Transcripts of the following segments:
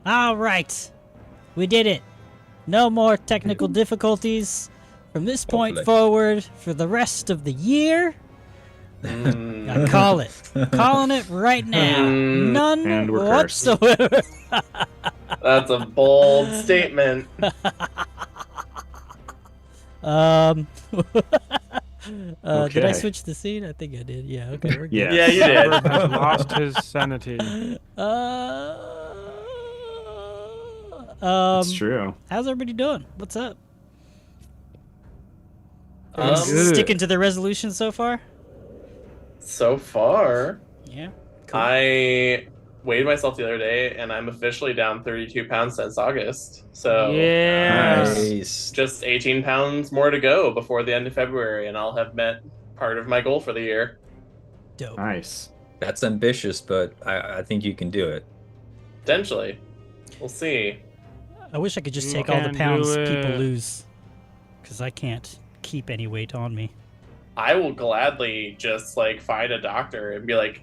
All right. We did it. No more technical difficulties from this point Hopefully. forward for the rest of the year. I call it. Calling it right now. None And we're cursed. whatsoever. That's a bold statement. Did I Okay. switch the scene? I think I did. Yeah, okay, we're good. Yes. Yeah, you did. Robert has lost his sanity. It's true. How's everybody doing? What's up? Um, Good. Sticking to the resolution so far? So far, Yeah. Cool. I weighed myself the other day, and I'm officially down 32 pounds since August. So Yeah. Nice. just 18 pounds more to go before the end of February, and I'll have met part of my goal for the year. Dope. Nice. That's ambitious, but I think you can do it. Potentially. We'll see. I wish I could just You take all the can pounds do people it. lose. Because I can't keep any weight on me. I will gladly just like find a doctor and be like,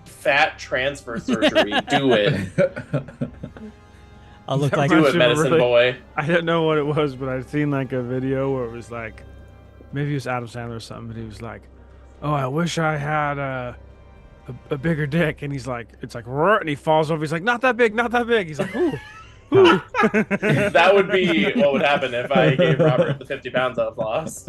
fat transfer surgery, do it. I'll look That like Do reminds it, me of a medicine really- boy. I didn't know what it was, but I'd seen like a video where it was like, maybe it was Adam Sandler or something, but he was like, "Oh, I wish I had a bigger dick," and he's like, it's like, "Roar," and he falls over. He's like, "Not that big, not that big." He's like, "Ooh." Ooh. That would be what would happen if I gave Robert the 50 pounds I've lost.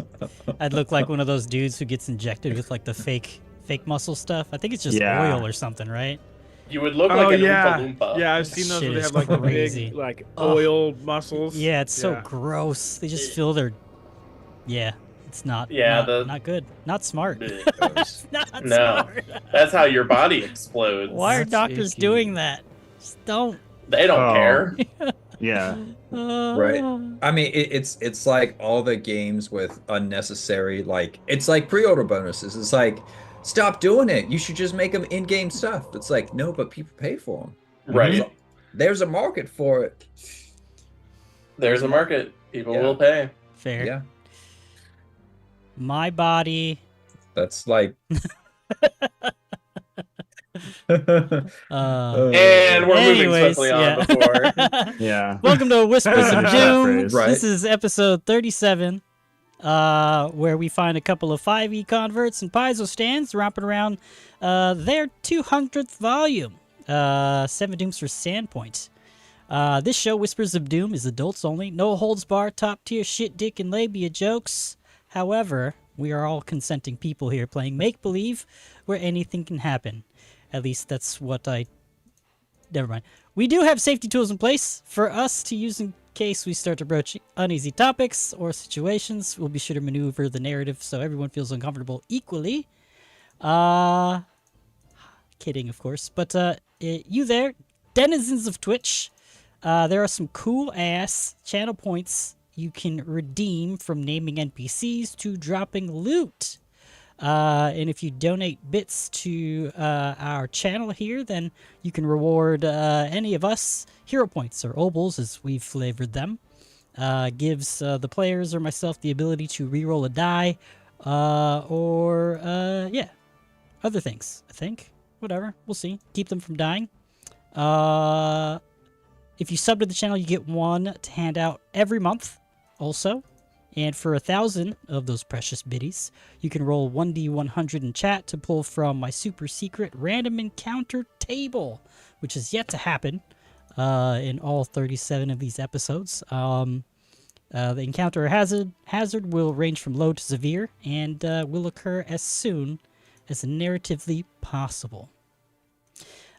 I'd look like one of those dudes who gets injected with like the fake muscle stuff. I think it's just Yeah. oil or something, right? You would look Oh like an yeah, Oompa Loompa. yeah. I've seen those Shit where they is have like the crazy. big like Ugh. oil muscles. Yeah, it's so Yeah. gross. They just feel their. Yeah, it's not. Yeah, not good. Not smart. Blech. Not No. smart. That's how your body explodes. Why are That's doctors icky. doing that? Just don't. They don't Oh. care. Yeah. Right. I mean, it's like all the games with unnecessary, like, it's like pre-order bonuses. It's like, stop doing it. You should just make them in-game stuff. It's like, no, but people pay for them. Right. There's a market for it. There's a market. People Yeah. will pay. Fair. Yeah. My body. That's like. And we're moving anyways, swiftly on before. Yeah. Welcome to Whispers of Finish that Doom. phrase. Right. This is episode 37, where we find a couple of 5e converts and Paizo stands romping around their 200th volume, 7 Dooms for Sandpoint. This show, Whispers of Doom, is adults only, no holds bar, top tier shit, dick, and labia jokes. However, we are all consenting people here playing make-believe where anything can happen. At least that's what I... Never mind. We do have safety tools in place for us to use in case we start to broach uneasy topics or situations. We'll be sure to maneuver the narrative so everyone feels uncomfortable equally. Kidding, of course. But you there, denizens of Twitch, there are some cool-ass channel points you can redeem from naming NPCs to dropping loot. And if you donate bits to our channel here, then you can reward any of us hero points or obols, as we've flavored them. Gives the players or myself the ability to reroll a die, or yeah, other things. I think whatever, we'll see. Keep them from dying. If you sub to the channel, you get one to hand out every month. Also. And for 1,000 of those precious biddies, you can roll 1d100 in chat to pull from my super secret random encounter table, which is yet to happen in all 37 of these episodes. The encounter hazard will range from low to severe and will occur as soon as narratively possible.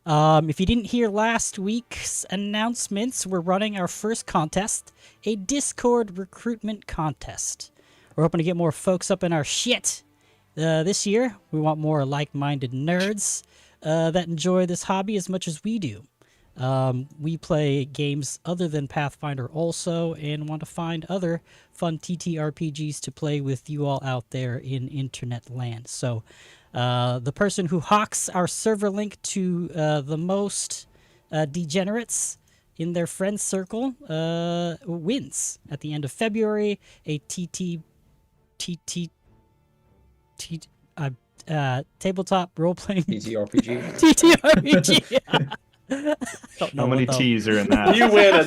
If you didn't hear last week's announcements, we're running our first contest, a Discord recruitment contest. We're hoping to get more folks up in our shit this year. We want more like-minded nerds that enjoy this hobby as much as we do. We play games other than Pathfinder also and want to find other fun ttrpgs to play with you all out there in internet land. So the person who hawks our server link to the most degenerates in their friend circle wins. At the end of February, a tabletop role-playing TTRPG. TTRPG Don't know How many what the- T's are in that? You win a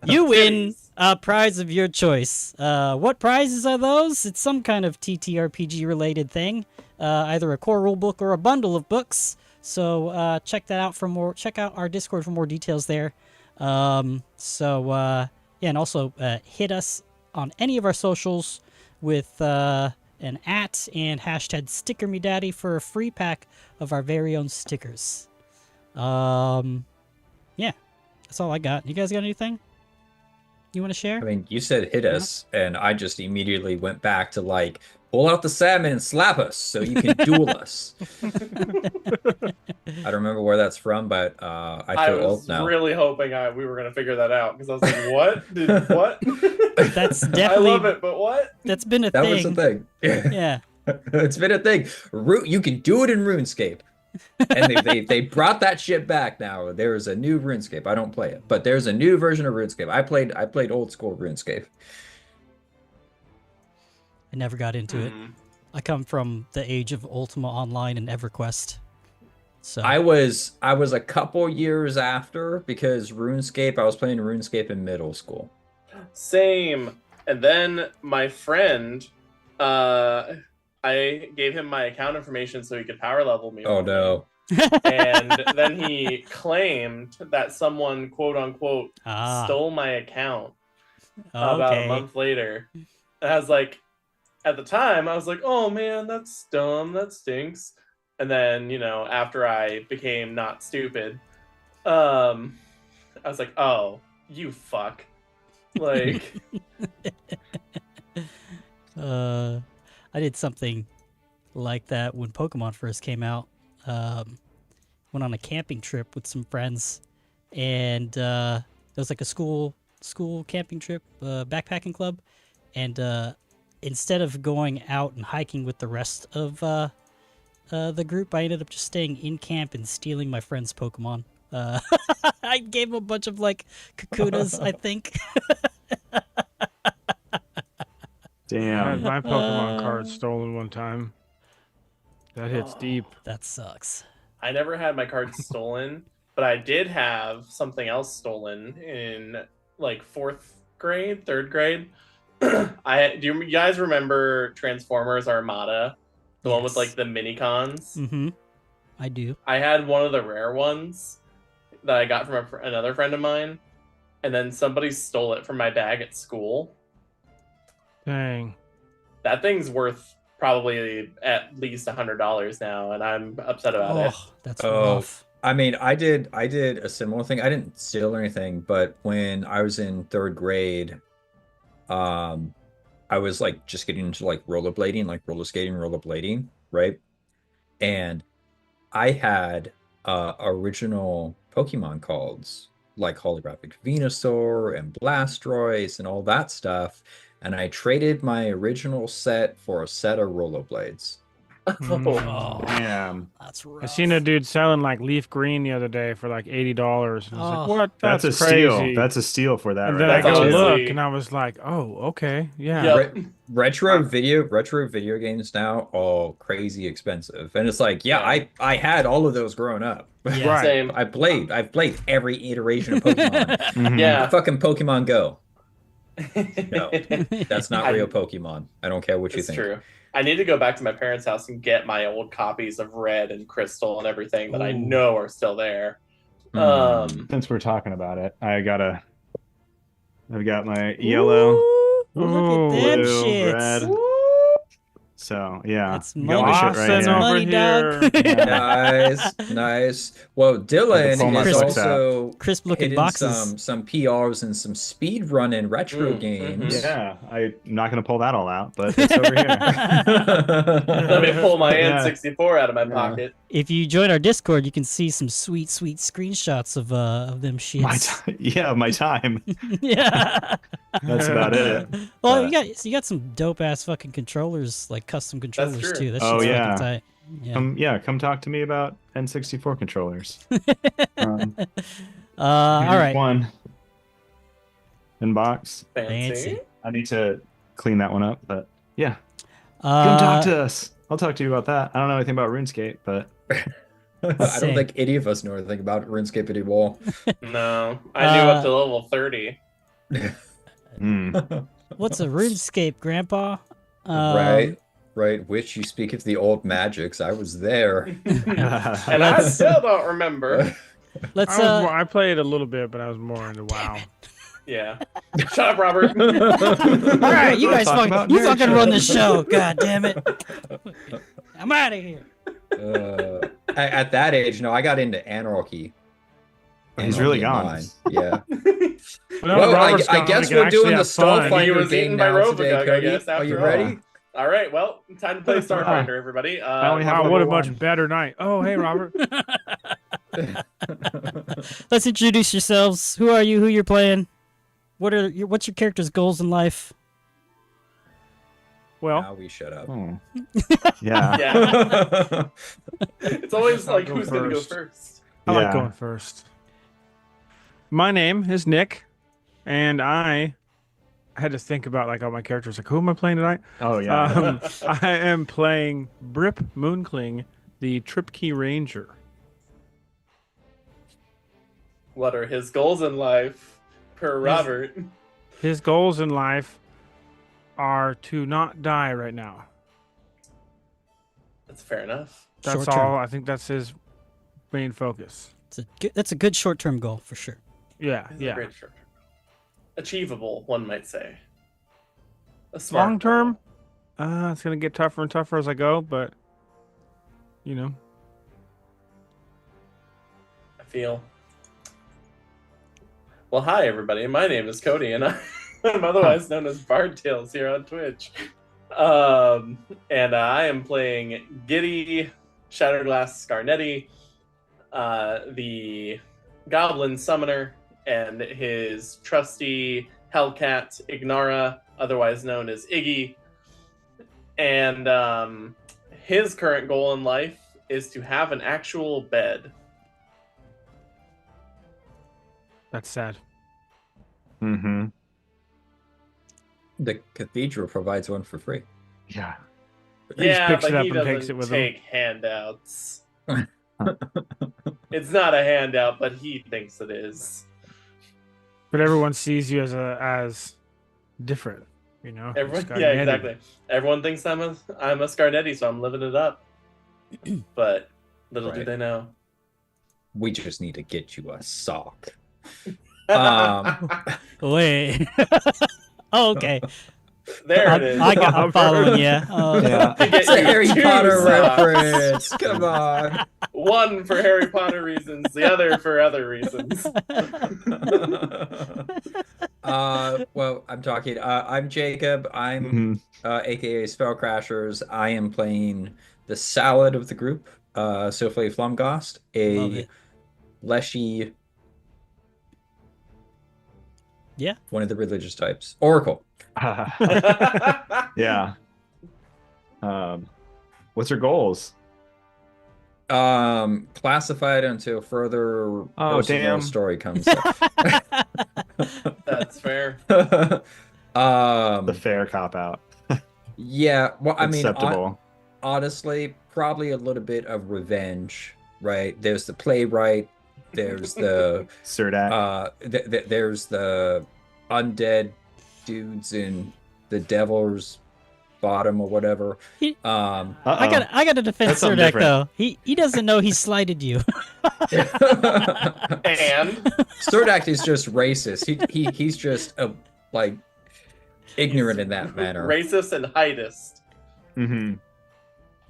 You win Titties. a prize of your choice. What prizes are those? It's some kind of TTRPG related thing. Either a core rulebook or a bundle of books. So check that out for more. Check out our Discord for more details there. Yeah, and also hit us on any of our socials with an @ and hashtag StickerMeDaddy for a free pack of our very own stickers. Yeah, that's all I got. You guys got anything you want to share? I mean, you said hit us, and I just immediately went back to like pull out the salmon and slap us so you can duel us. I don't remember where that's from, but I I feel was old now. really hoping we were gonna figure that out because I was like, "What? What?" That's I definitely love it, but what? that's been a That thing. was the thing. Yeah. It's been a thing. You can do it in RuneScape. And they brought that shit back now. There is a new RuneScape. I don't play it, but there's a new version of RuneScape. I played old school RuneScape. I never got into it. I come from the age of Ultima Online and EverQuest. So I was a couple years after because RuneScape, I was playing RuneScape in middle school. Same. And then my friend, I gave him my account information so he could power level me. Oh for me. no. And then he claimed that someone, quote unquote, stole my account about a month later. And I was like, at the time, I was like, oh man, that's dumb. That stinks. And then, after I became not stupid, I was like, oh, you fuck. Like, I did something like that when Pokemon first came out. Went on a camping trip with some friends, and it was like a school camping trip, backpacking club, and instead of going out and hiking with the rest of the group, I ended up just staying in camp and stealing my friend's Pokemon. I gave him a bunch of like Kakunas, I think. I had Damn. my Pokemon card stolen one time. That hits deep. That sucks. I never had my cards stolen, but I did have something else stolen in like 4th grade, 3rd grade. Do you guys remember Transformers Armada? The one with Yes. like the mini cons? Mm-hmm. I do. I had one of the rare ones that I got from another friend of mine, and then somebody stole it from my bag at school. Dang. That thing's worth probably at least $100 now, and I'm upset about it. Oh, that's Oh. rough. I mean, I did a similar thing. I didn't steal anything, but when I was in 3rd grade, I was like just getting into like rollerblading, like roller skating, rollerblading, right? And I had original Pokemon cards like Holographic Venusaur and Blastoise and all that stuff. And I traded my original set for a set of rollerblades. Oh, Damn. that's rough. I seen a dude selling like leaf green the other day for like $80. And I was Oh. like, what? That's a crazy. steal. That's a steal for that. And then right I go That's there. honestly- look, and I was like, oh, okay, yeah. Yep. Retro video games now are crazy expensive. And it's like, yeah, I had all of those growing up. Yeah. Right. Same. I've played every iteration of Pokemon. Mhm. Yeah. Fucking Pokemon Go. No, that's not I- real Pokemon. I don't care what you It's think. true. I need to go back to my parents' house and get my old copies of Red and Crystal and everything that I Ooh. know are still there. Hmm. Since we're talking about it, I've got my yellow, Ooh, look at them blue, shits. red. So yeah, That's you got my shit Lawson right here. over Money, dog. here. Nice. Well, Dylan Diploma's is like also Crisp looking hitting boxes. some PRs and some speed running retro games. Yeah, I'm not gonna pull that all out, but it's over here. Let me pull my Yeah. N64 out of my pocket. If you join our Discord, you can see some sweet screenshots of them shits. My time. Yeah. That's about it. Well, But- you got some dope ass fucking controllers, like custom controllers true. too. That Oh, shit's yeah. fucking tight. Yeah. Come talk to me about N64 controllers. All Here's right. one inbox. Fancy. I need to clean that one up, but yeah, come talk to us. I'll talk to you about that. I don't know anything about RuneScape, but I don't think any of us know anything about RuneScape anymore. No, I knew up to level 30. What's a RuneScape, Grandpa? Right. Which you speak of the old magics. I was there. And I still don't remember. I played a little bit, but I was more into WoW. Yeah. Shut up, Robert. All right, you guys fucking run the show. God damn it. I'm out of here. At that age, no, I got into anarchy. He's really gone. Online. Yeah. Well, I guess we're doing the Starfinder He was game eaten by now today, Rovagug, I Cody. guess, Are you after all. ready? All right, well, time to play Starfinder, everybody. Wow, what a much better night. Oh, hey, Robert. Let's introduce yourselves. Who are you? Who you're playing? What's your character's goals in life? Well, now we shut up. Yeah. Yeah. It's always like, who's going to go first? I like going first. My name is Nick, and I had to think about like all my characters. Like, who am I playing tonight? Oh yeah. I am playing Brip Moonkling, the Tripkey Ranger. What are his goals in life, per Robert? His goals in life are to not die right now. That's fair enough. That's Short-term. all. I think that's his main focus. That's a good short-term goal for sure. Yeah, This is a yeah. great short term. Achievable, one might say. A smart Long term, it's gonna get tougher and tougher as I go, but you know. I feel. Well, hi everybody. My name is Cody, and I'm otherwise known as Bardtails here on Twitch. And I am playing Giddy Shatterglass Scarnetti, the Goblin Summoner, and his trusty Hellcat Ignara, otherwise known as Iggy. And his current goal in life is to have an actual bed. That's sad. Mm-hmm. The cathedral provides one for free. Yeah. He just Yeah, picks it but up he and takes doesn't it with take handouts. It's not a handout, but he thinks it is. But everyone sees you as different, you know. Everyone, Scarnetti. yeah, exactly. Everyone thinks I'm a Scarnetti, so I'm living it up. But little do Right. they know. We just need to get you a sock. Wait. Oh, okay. There it is. I'm following you. Yeah. To get It's a you Harry 2 Potter socks. reference. Come on. One for Harry Potter reasons, the other for other reasons. Well, I'm talking. I'm Jacob. I'm aka Spellcrashers. I am playing the salad of the group, Sophie Flumgast, Love a it. leshy. Yeah. One of the religious types. Oracle. Yeah. What's your goals? Classified until further personal damn. story comes up. That's fair. The fair cop out. Yeah, well, I mean, Acceptable. honestly, probably a little bit of revenge, right? There's the playwright, there's the Surdak. there's the undead dudes in the devil's bottom or whatever. I got to defend That's something Surdak different. though. He doesn't know he slighted you. And Surdak is just racist. He's just like ignorant in that manner. racist and heightist. Mm-hmm.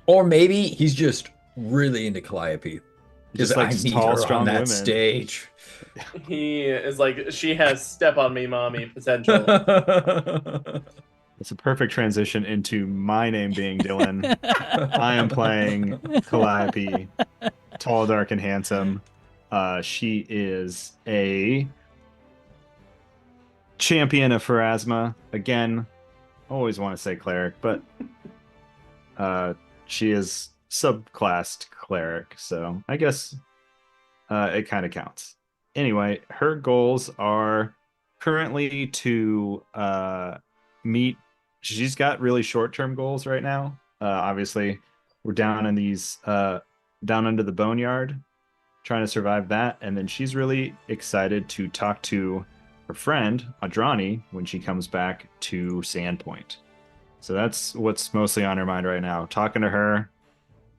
Or maybe he's just really into Calliope. Because Just I likes need tall, her strong on that women. stage. He is like, she has step on me, mommy potential. It's a perfect transition into my name being Dylan. I am playing Calliope, tall, dark, and handsome. She is a champion of Pharasma. Again, always want to say cleric, but she is subclassed cleric, so I guess it kind of counts. Anyway, her goals are currently to meet. She's got really short-term goals right now. Obviously, we're down in these down under the boneyard, trying to survive that. And then she's really excited to talk to her friend, Adrani, when she comes back to Sandpoint. So that's what's mostly on her mind right now. Talking to her,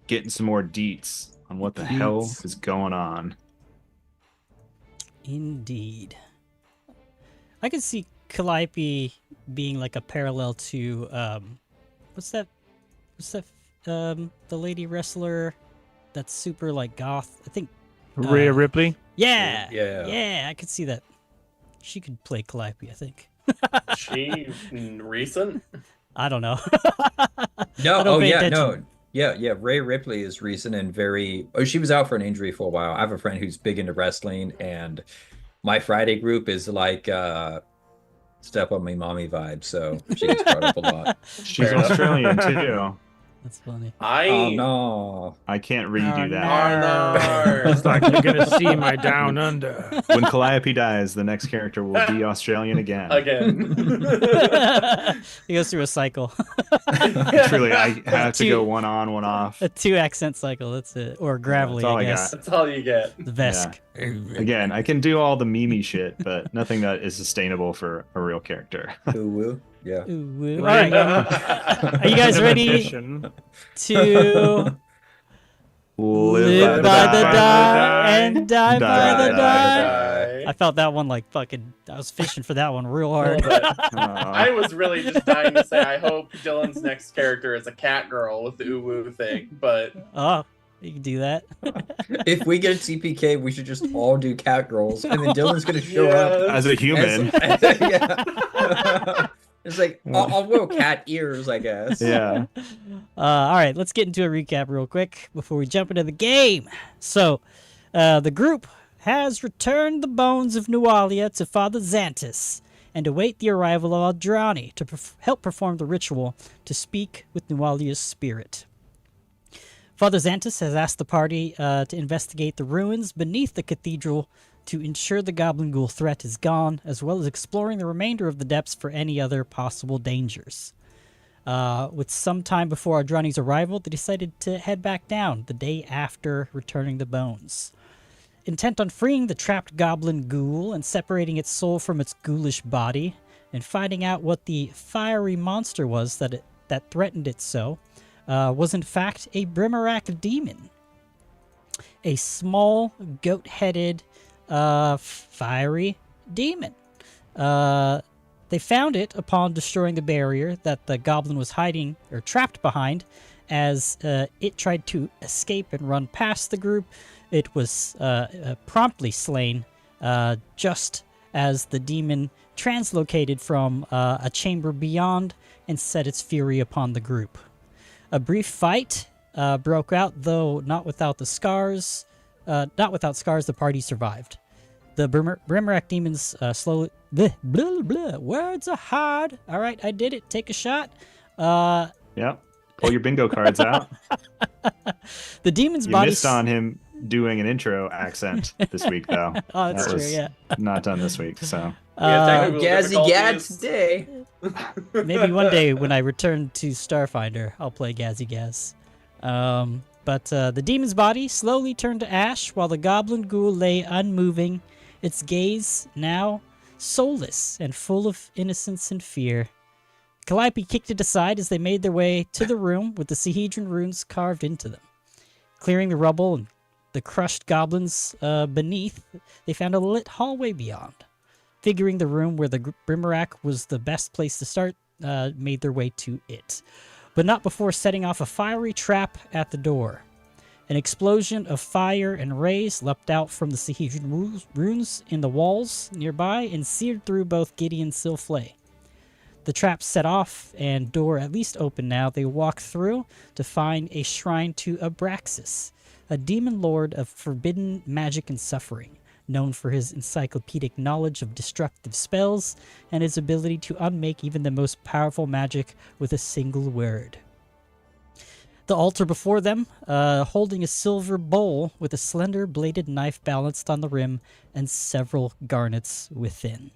getting some more deets on what the hell is going on. Indeed. I could see Calliope being like a parallel to what's that the lady wrestler that's super like goth, I think Rhea Ripley. Yeah, I could see that. She could play Calliope, I think. She recent? I don't know. No, I don't pay attention. Yeah. Ray Ripley is recent and very. Oh, she was out for an injury for a while. I have a friend who's big into wrestling, and my Friday group is like step on me mommy vibe, so she gets brought up a lot. She's Australian too. That's funny. Oh no, I can't redo that. Arnar. It's like you're gonna see my down under. When Calliope dies, the next character will be Australian again. He goes through a cycle. Truly, I have to go one on, one off. A 2-accent cycle, that's it. Or gravelly, I guess. That's all you get. The Vesk. Yeah. Again, I can do all the meme shit, but nothing that is sustainable for a real character. Ooh, yeah. Ooh, all right. Are you guys ready to live by the die and die by the die? I felt that one like fucking. I was fishing for that one real hard. I was really just dying to say I hope Dylan's next character is a cat girl with the woo thing, but oh, you can do that. If we get a TPK, we should just all do cat girls, and then Dylan's gonna show up as a human. Yeah. It's like, I'll grow cat ears, I guess. Yeah. All right, let's get into a recap real quick before we jump into the game. So, the group has returned the bones of Nualia to Father Xantus and await the arrival of Adrani to help perform the ritual to speak with Nualia's spirit. Father Xantus has asked the party to investigate the ruins beneath the cathedral to ensure the goblin ghoul threat is gone, as well as exploring the remainder of the depths for any other possible dangers. With some time before Adrani's arrival, they decided to head back down the day after returning the bones. Intent on freeing the trapped goblin ghoul and separating its soul from its ghoulish body, and finding out what the fiery monster was that threatened it so, was in fact a Brimarak demon. A small, goat-headed, fiery demon. They found it upon destroying the barrier that the goblin was hiding or trapped behind as it tried to escape and run past the group. It was promptly slain just as the demon translocated from a chamber beyond and set its fury upon the group. A brief fight broke out, though not without scars, the party survived. The Brimarak demons slowly... words are hard. All right, I did it. Take a shot. Yep. Pull your bingo cards out. The demon's you body... missed on him doing an intro accent this week, though. Oh, that's true, yeah. Not done this week, so... Gazzy Gad today. Maybe one day when I return to Starfinder, I'll play Gazzy Gaz. But the demon's body slowly turned to ash while the goblin ghoul lay unmoving, its gaze now soulless and full of innocence and fear. Calliope kicked it aside as they made their way to the room with the Sahedron runes carved into them. Clearing the rubble and the crushed goblins beneath, they found a lit hallway beyond. Figuring the room where the Brimarak was the best place to start, made their way to it. But not before setting off a fiery trap at the door. An explosion of fire and rays leapt out from the Sahedron runes in the walls nearby and seared through both Giddy and Silflay. The trap set off and door at least open now. They walk through to find a shrine to Abraxas, a demon lord of forbidden magic and suffering, known for his encyclopedic knowledge of destructive spells and his ability to unmake even the most powerful magic with a single word. The altar before them, holding a silver bowl with a slender bladed knife balanced on the rim and several garnets within.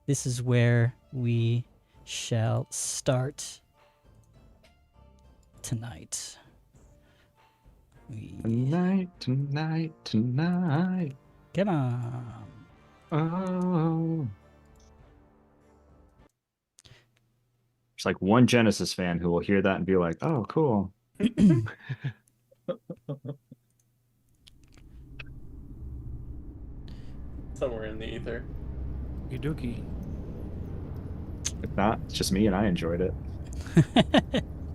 This is where we shall start tonight. Tonight, tonight, tonight. Come on. Oh. It's like one Genesis fan who will hear that and be like, "Oh, cool." Somewhere in the ether. Dookie. If not, it's just me and I enjoyed it.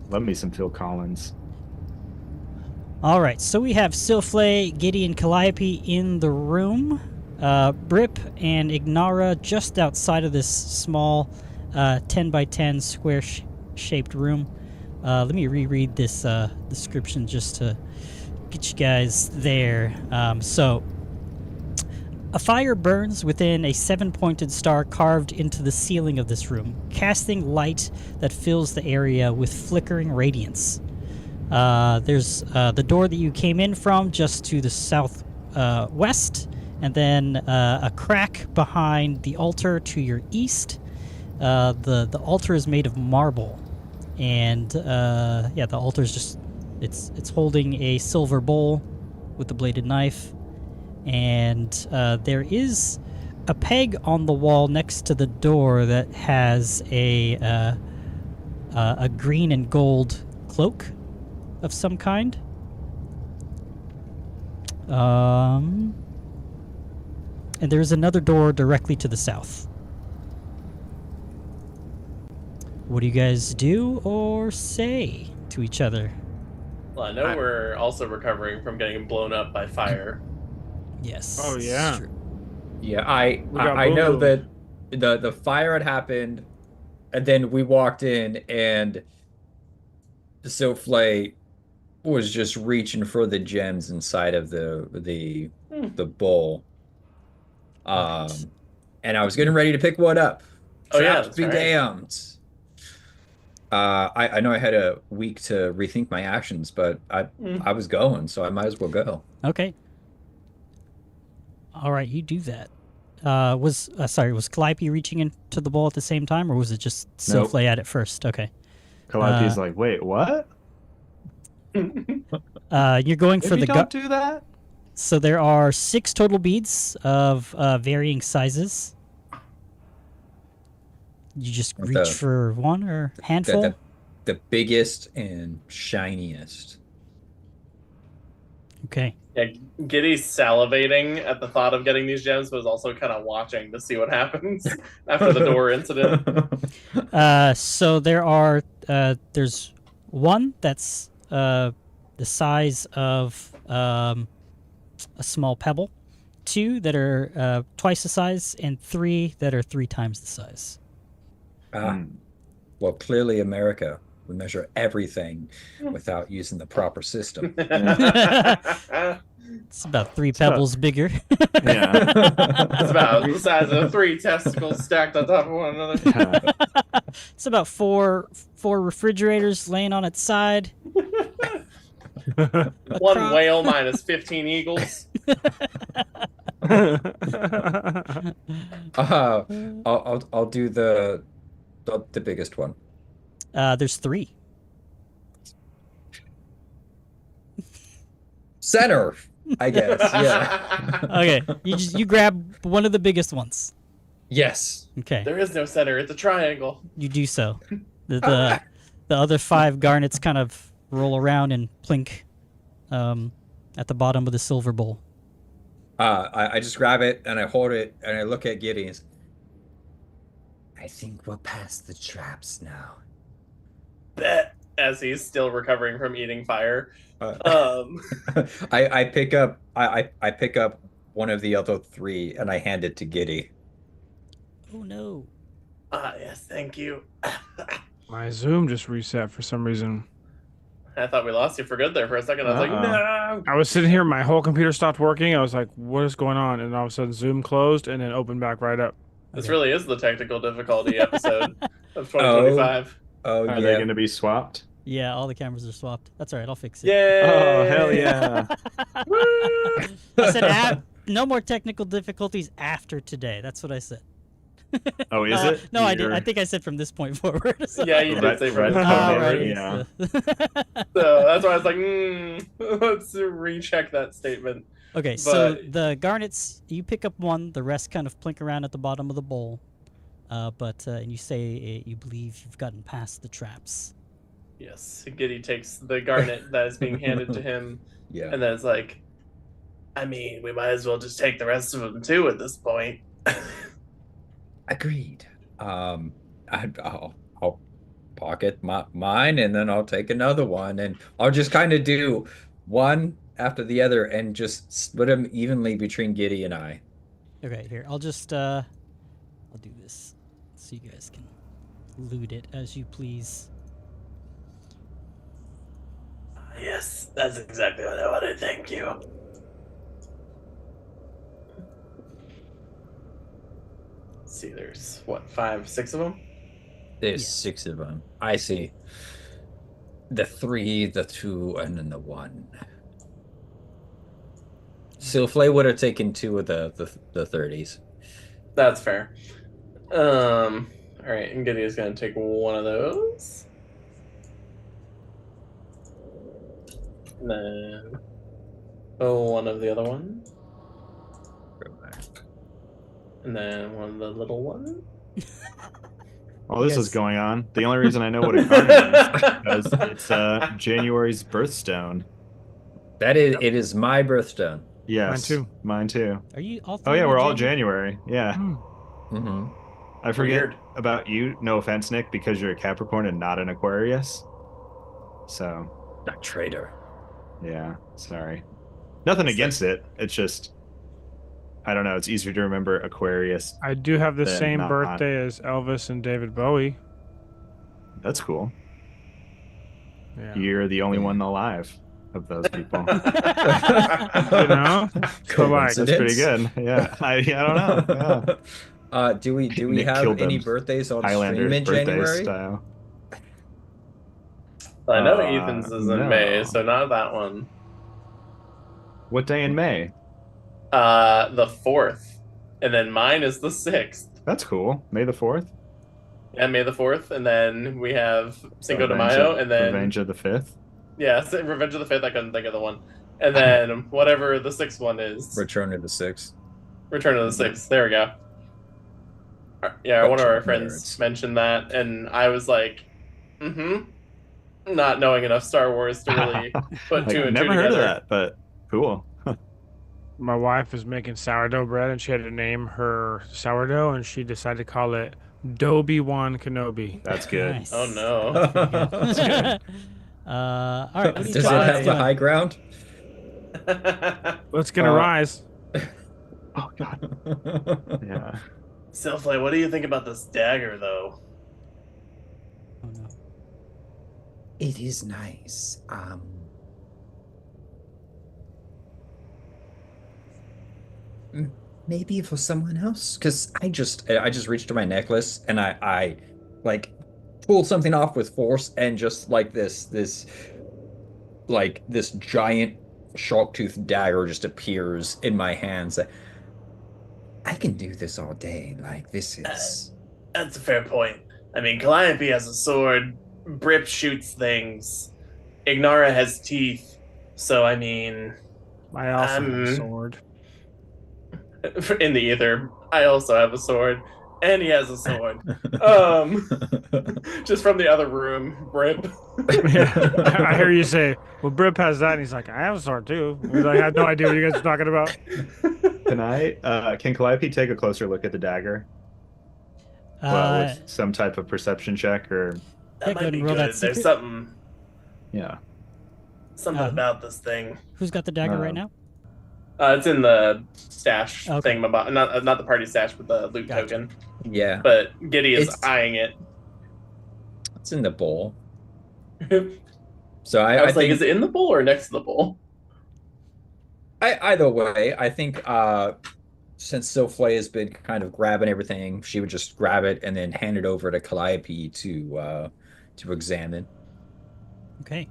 Love me some Phil Collins. All right, so we have Silflay, Giddy, and Calliope in the room. Brip and Ignara just outside of this small 10 by 10 square shaped room. Let me reread this description just to get you guys there. So, a fire burns within a 7-pointed star carved into the ceiling of this room, casting light that fills the area with flickering radiance. There's the door that you came in from just to the south west, and then a crack behind the altar to your east. The altar is made of marble, and the altar is just it's holding a silver bowl with a bladed knife, and there is a peg on the wall next to the door that has a green and gold cloak of some kind. And there's another door directly to the south. What do you guys do or say to each other? Well, I know we're also recovering from getting blown up by fire. Yes. Oh, yeah. True. Yeah, I got know boom. that the fire had happened, and then we walked in, and Silflay was just reaching for the gems inside of the bowl. Right. And I was getting ready to pick one up. Oh, yeah, Traps that's be right. damned. I know I had a week to rethink my actions, but I was going, so I might as well go. Okay. All right, you do that. Was Calliope reaching into the bowl at the same time, or was it just Nope. Silflay at it first? Okay. Calliope's like, "Wait, what? You're going for Maybe the don't do that." So there are 6 total beads of varying sizes. You just reach for one or handful? The biggest and shiniest. Okay. Yeah, Giddy's salivating at the thought of getting these gems, but is also kind of watching to see what happens after the door incident. So there's one that's the size of a small pebble, 2 that are twice the size, and 3 that are 3 times the size. Well, clearly America would measure everything without using the proper system. It's about 3 pebbles bigger. Yeah. It's about the size of 3 testicles stacked on top of one another. It's about four refrigerators laying on its side. One whale minus 15 eagles. I'll do the biggest one. There's 3. Center, I guess. Yeah. Okay, you grab one of the biggest ones. Yes. Okay, There is no center. It's a triangle. you do so. The other 5 garnets kind of roll around and plink at the bottom of the silver bowl. I just grab it and I hold it and I look at Giddy. I think we're past the traps now. Bet. As he's still recovering from eating fire. I pick up one of the other 3 and I hand it to Giddy. Oh no. Yes, thank you. My Zoom just reset for some reason. I thought we lost you for good there for a second. I was like, no. I was sitting here, my whole computer stopped working. I was like, what is going on? And all of a sudden, Zoom closed and then opened back right up. This really is the technical difficulty episode of 2025. Oh, Are they going to be swapped? Yeah, all the cameras are swapped. That's all right, I'll fix it. Yay! Oh, hell yeah. I said no more technical difficulties after today. That's what I said. Oh, is it? No, I did. I think I said from this point forward. So. Yeah, you did say Red from cover, Alrighty, yeah. So that's why I was like, let's recheck that statement. Okay, so the garnets, you pick up one, the rest kind of plink around at the bottom of the bowl. And you say you believe you've gotten past the traps. Yes, Giddy takes the garnet that is being handed to him, Yeah. and then it's like, I mean, we might as well just take the rest of them too at this point. Agreed. I'll pocket mine, and then I'll take another one, and I'll just kind of do one after the other, and just split them evenly between Giddy and I. Okay, here I'll just I'll do this so you guys can loot it as you please. Yes, that's exactly what I wanted. Thank you. Let's see, there's what, 5, 6 of them? There's 6 of them. I see. The 3, the 2, and then the 1. Silflay would have taken 2 of the 30s. That's fair. All right, and Giddy is going to take one of those. And then one of the other one. And then one of the little one. While this is going on, the only reason I know what a garnet is because it's January's birthstone. That is, it is my birthstone. Yes, mine too. Are you all? Oh yeah, we're all January. Yeah. Mm-hmm. I forget about you. No offense, Nick, because you're a Capricorn and not an Aquarius. So. A traitor. Yeah, sorry. Nothing against it. It's just, I don't know. It's easier to remember Aquarius. I do have the same birthday as Elvis and David Bowie. That's cool. Yeah. You're the only one alive of those people. You know, that's pretty good. Yeah, I don't know. Yeah. Do we have any birthdays on stream in January? Style. I know Ethan's is in May, so not that one. What day in May? The 4th, and then mine is the 6th. That's cool. May the 4th. Yeah, May the 4th, and then we have Cinco de Mayo, and then Revenge of the 5th. Yeah, Revenge of the 5th. I couldn't think of the one, and then whatever the 6th one is. Return of the 6th. Return of the 6th. There we go. Yeah, one of our friends mentioned that, and I was like, not knowing enough Star Wars to really put two and two together. Never heard of that, but cool. My wife was making sourdough bread, and she had to name her sourdough, and she decided to call it Dobi-Wan Kenobi. That's good. Nice. Oh no. That's good. All right. Does it have the high ground? It's gonna rise. Oh god. Yeah. Silflay, what do you think about this dagger, though? Oh no. It is nice. Maybe for someone else, because I just reached to my necklace and I like pulled something off with force, and just like this giant shark tooth dagger just appears in my hands. I can do this all day. Like, this is... That's a fair point. I mean, Calliope has a sword, Brip shoots things, Ignara has teeth, so I mean... I also have a sword. In the ether, I also have a sword, and he has a sword. Just from the other room, Brip. Yeah, I hear you say, well, Brip has that, and he's like, I have a sword too. He's like, I have no idea what you guys are talking about. Can Calliope take a closer look at the dagger? With some type of perception check, or that might be good. There's something. Yeah. Something about this thing. Who's got the dagger right now? It's in the stash thing, not the party stash, but the loot token. Yeah. But Giddy is eyeing it. It's in the bowl. So I was like, is it in the bowl or next to the bowl? Either way, I think since Silflay has been kind of grabbing everything, she would just grab it and then hand it over to Calliope to examine. Okay.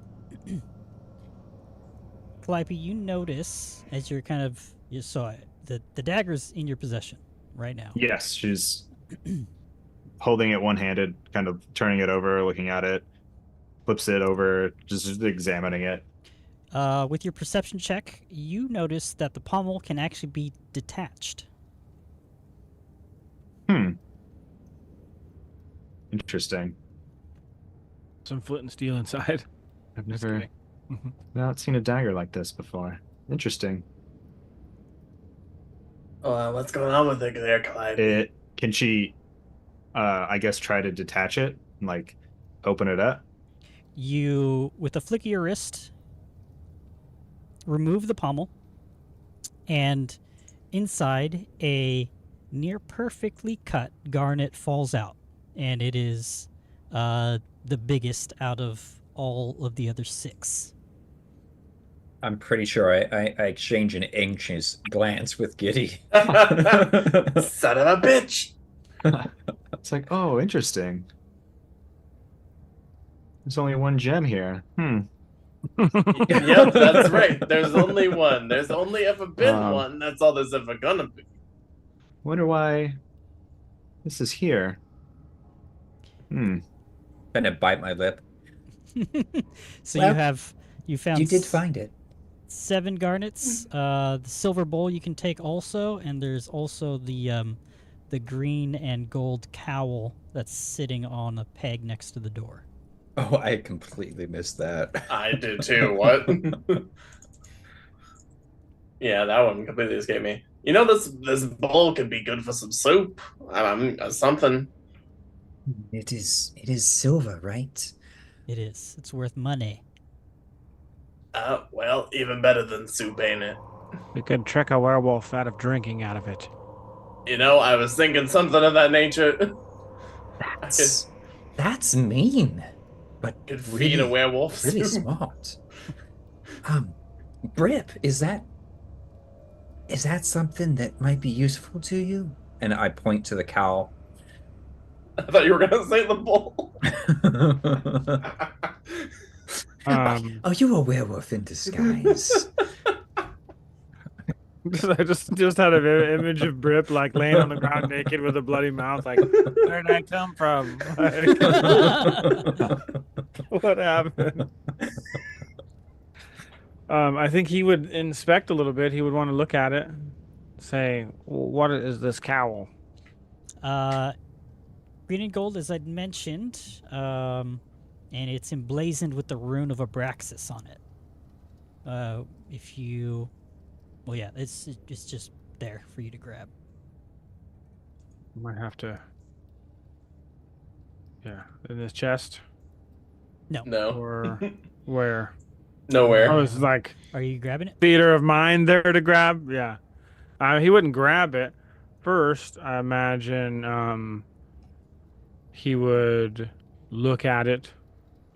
Calliope, you notice as you're kind of you saw it, the dagger's in your possession right now. Yes, she's holding it one-handed, kind of turning it over, looking at it, flips it over, just examining it. With your perception check, you notice that the pommel can actually be detached. Interesting. Some flint and steel inside. I've never not seen a dagger like this before. Interesting. What's going on with it there, Clyde? Can she, I guess, try to detach it and like open it up? You, with a flick of your wrist, remove the pommel, and inside a near perfectly cut garnet falls out, and it is the biggest out of all of the other 6. I'm pretty sure I exchange an anxious glance with Giddy. Son of a bitch! It's like, oh, interesting. There's only one gem here. Yep, that's right. There's only one. There's only ever been one. That's all there's ever gonna be. Wonder why this is here. Gonna bite my lip. So Well, you found You did find it. 7 garnets. The silver bowl you can take also, and there's also the green and gold cowl that's sitting on a peg next to the door. Oh, I completely missed that. I did too. What? Yeah, that one completely escaped me. You know, this bowl could be good for some soup. Something. It is silver, right? It is. It's worth money. Well, even better than soup, ain't it? We could trick a werewolf out of drinking out of it. You know, I was thinking something of that nature. That's mean, but Could really, feed a werewolf really soup. smart. Brip, is that something that might be useful to you? And I point to the cowl. I thought you were gonna say the bowl. Oh, you're a werewolf in disguise. I just had an image of Brip like laying on the ground naked with a bloody mouth, like, where did I come from? Like, what happened? I think he would inspect a little bit. He would want to look at it, say, well, what is this cowl? Green and gold, as I'd mentioned, and it's emblazoned with the rune of Abraxas on it. Well, yeah, it's just there for you to grab. Might have to. Yeah, in his chest. No. Or where? Nowhere. I was like, Are you grabbing it? theater of mind there to grab. Yeah, he wouldn't grab it first. I imagine he would look at it,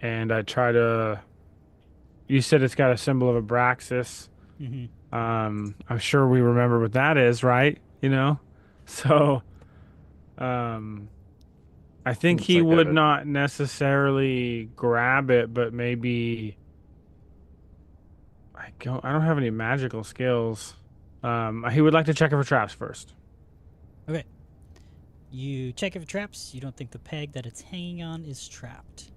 and I try to. You said it's got a symbol of Abraxas. Mm-hmm. I'm sure we remember what that is, right? You know, so I think Looks he like would a- not necessarily grab it, but maybe I don't have any magical skills. He would like to check it for traps first. Okay. You check it for traps. You don't think the peg that it's hanging on is trapped.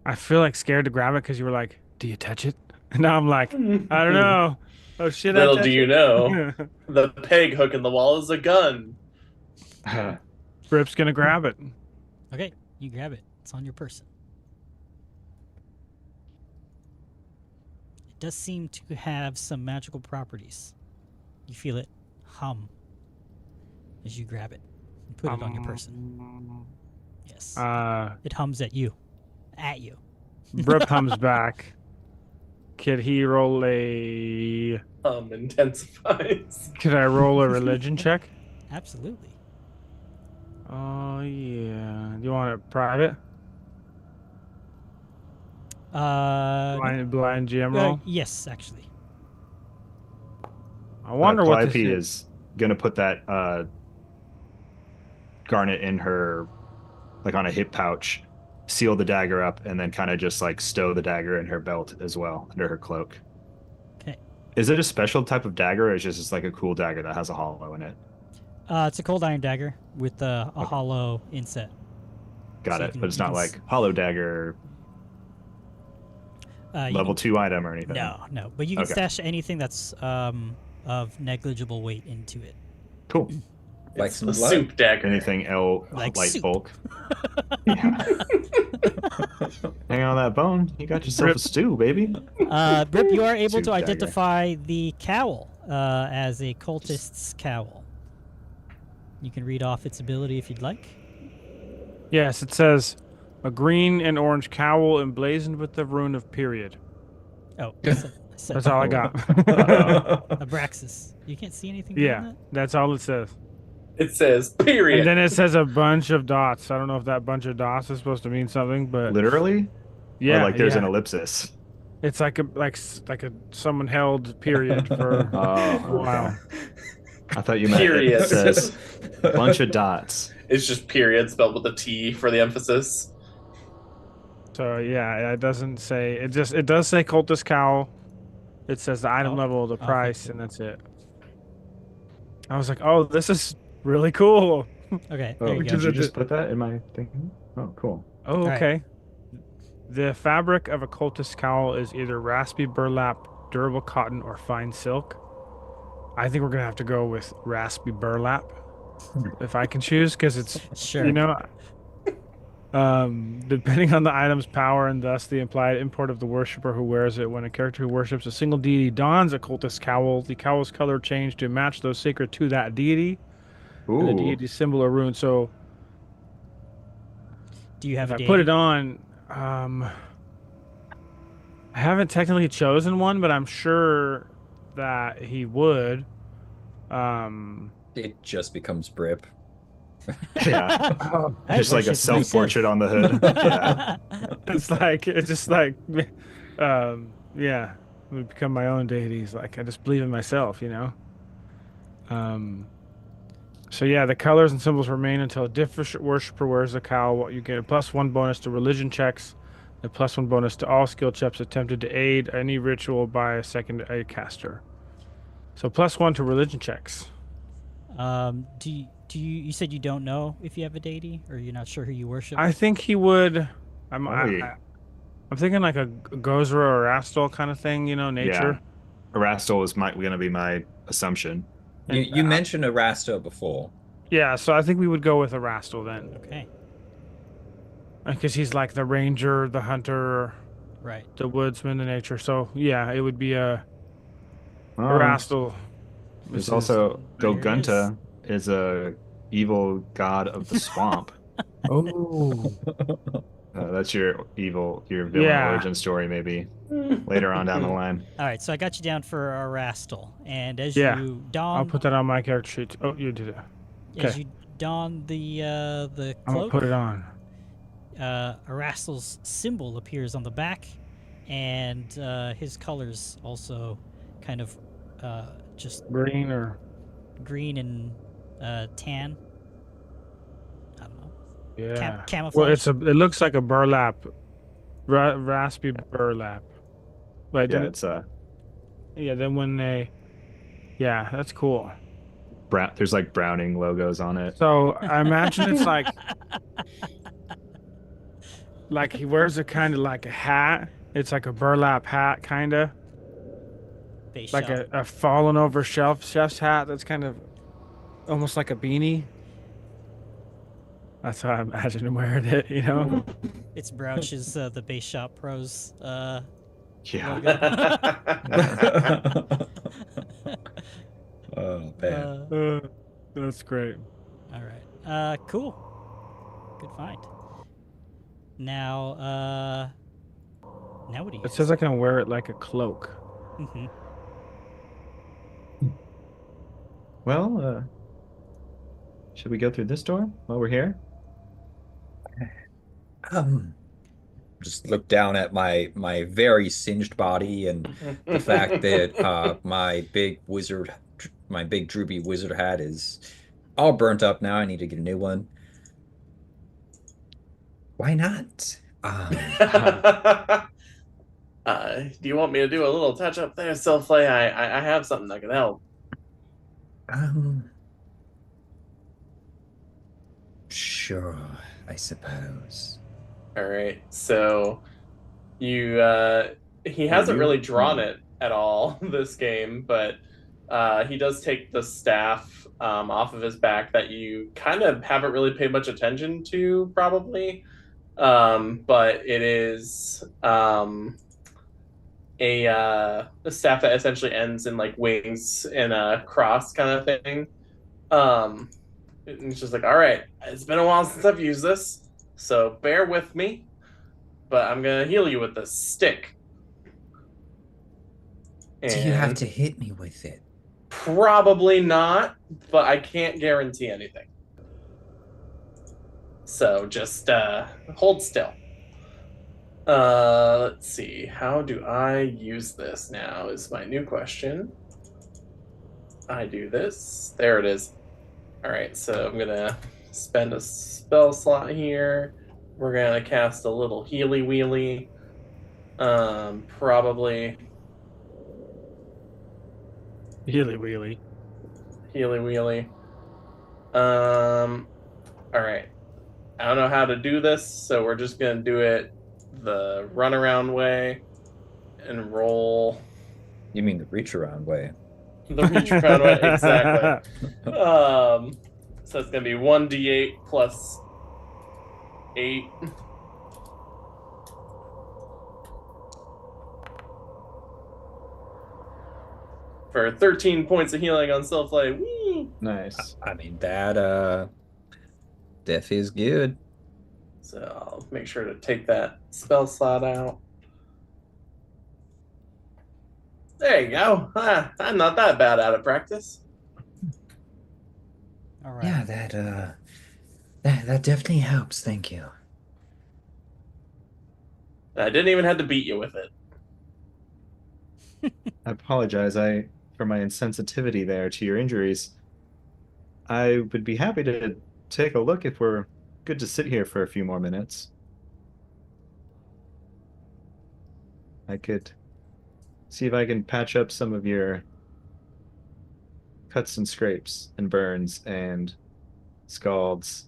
I feel like scared to grab it because you were like, "Do you touch it?" And now I'm like, I don't know. Oh shit! Little do you know, the peg hook in the wall is a gun. Brip's gonna grab it. Okay, you grab it. It's on your person. It does seem to have some magical properties. You feel it hum as you grab it and put it on your person. Yes. It hums at you. At you. Brip comes back. Could he roll a? Intensifies. Could I roll a religion check? Absolutely. Oh yeah. Do you want it private? Blind GM roll. Yes, actually. I wonder what this Calliope is. is gonna put that garnet in her, like on a hip pouch, seal the dagger up, and then kind of just like stow the dagger in her belt as well under her cloak. Okay. Is it a special type of dagger, or is it just like a cool dagger that has a hollow in it? It's a cold iron dagger with a hollow inset. Got So it. But it's not like hollow dagger level 2 item or anything. No. But you can stash anything that's of negligible weight into it. Cool. Like some blood. soup dagger. Anything Like light soup. bulk. Yeah. Hang on that bone. You got yourself a stew, baby. Rip, you are able Soup to dagger. identify the cowl as a cultist's cowl. You can read off its ability if you'd like. Yes, it says a green and orange cowl emblazoned with the rune of period. Oh, That's all I got. Abraxas. You can't see anything Yeah, beyond that's all it says. It says period. And then it says a bunch of dots. I don't know if that bunch of dots is supposed to mean something, but Literally? yeah, Or like there's yeah. an ellipsis. It's like a someone held period for a while. I thought you meant Period. it says a bunch of dots. It's just period spelled with a T for the emphasis. So yeah, it doesn't say it does say cultist cowl. It says the item level, the price, and that's it. I was like, oh, this is really cool. that. Okay, Oh, there you did go. you just put that in my thing? Oh, cool. Oh, right. okay. The fabric of a cultist cowl is either raspy burlap, durable cotton, or fine silk. I think we're gonna have to go with raspy burlap, if I can choose, because it's Sure. you know, depending on the item's power and thus the implied import of the worshiper who wears it. When a character who worships a single deity dons a cultist cowl, the cowl's color changes to match those sacred to that deity. And the Ooh. deity's symbol or rune. So Do you have if a I put deity? it on, I haven't technically chosen one, but I'm sure that he would. It just becomes Brip. Yeah. I Just like a worship self-portrait on the hood. Yeah. it's just like, yeah, it would become my own deities. Like I just believe in myself, you know. So yeah, the colors and symbols remain until a different worshiper wears the cowl. You get a +1 bonus to religion checks, a +1 bonus to all skill checks attempted to aid any ritual by a second caster. So +1 to religion checks. You said you don't know if you have a deity, or you're not sure who you worship? I think he would. I'm Wait. I'm thinking like a Gozra or Rastal kind of thing, you know, nature. Yeah. Erastil is going to be my assumption. You mentioned Erasto before. Yeah, so I think we would go with a Rastal then. Okay, Because he's like the ranger, the hunter, right. the woodsman, the nature. So yeah, it would be a Oh, Rastal. there's also Golgunta is a evil god of the swamp. Oh. That's your villain origin story maybe later on down the line. All right, so I got you down for a Rastal, and as Yeah, you don, I'll put that on my character sheet. Oh, you did it. as okay. you don the I'm gonna cloak, put it on. a Rastal's symbol appears on the back, and his colors also kind of just Green or green and tan. I don't know. yeah. Camouflage. Well, it looks like a burlap, raspy burlap. But Yeah, then it's then when yeah, that's cool. there's like Browning logos on it. So I imagine it's like he wears a kind of like a hat. It's like a burlap hat, kind of Base like shell. a fallen over chef's hat. That's kind of almost like a beanie. That's how I imagine him wearing it, you know. It's Brouch's the Base Shop Pros. Yeah. Oh man. That's great. All right. Cool. Good find. Now what do you? It says I can wear it like a cloak. Mm-hmm. Well, should we go through this door while we're here? Just look down at my very singed body and the fact that my big droopy wizard hat is all burnt up now. I need to get a new one. Why not? Do you want me to do a little touch up there, Silflay? I have something that can help. Sure, I suppose. All right. So you he Are hasn't you? really drawn it at all this game, but he does take the staff off of his back that you kind of haven't really paid much attention to, probably. But it is a staff that essentially ends in like wings and a cross kind of thing. Um, and it's just like, all right, it's been a while since I've used this, so bear with me. But I'm gonna heal you with this stick. Do you have And to hit me with it? probably not, but I can't guarantee anything. So just hold still. Let's see. How do I use this now is my new question. I do this. There it is. All right, so I'm gonna spend a spell slot here. We're gonna cast a little healy wheelie. Probably Healy wheely. healy wheelie. All right. I don't know how to do this, so we're just gonna do it the runaround way and roll You mean the reach around way? the reach around way exactly. So it's gonna be 1d8 plus 8. For 13 points of healing on Self-Light. Woo! Nice. I mean, that def is good. So I'll make sure to take that spell slot out. There you go. I'm not that bad out of practice. All right. Yeah, that definitely helps. Thank you. I didn't even have to beat you with it. I apologize for my insensitivity there to your injuries. I would be happy to take a look if we're good to sit here for a few more minutes. I could see if I can patch up some of your cuts and scrapes and burns and scalds.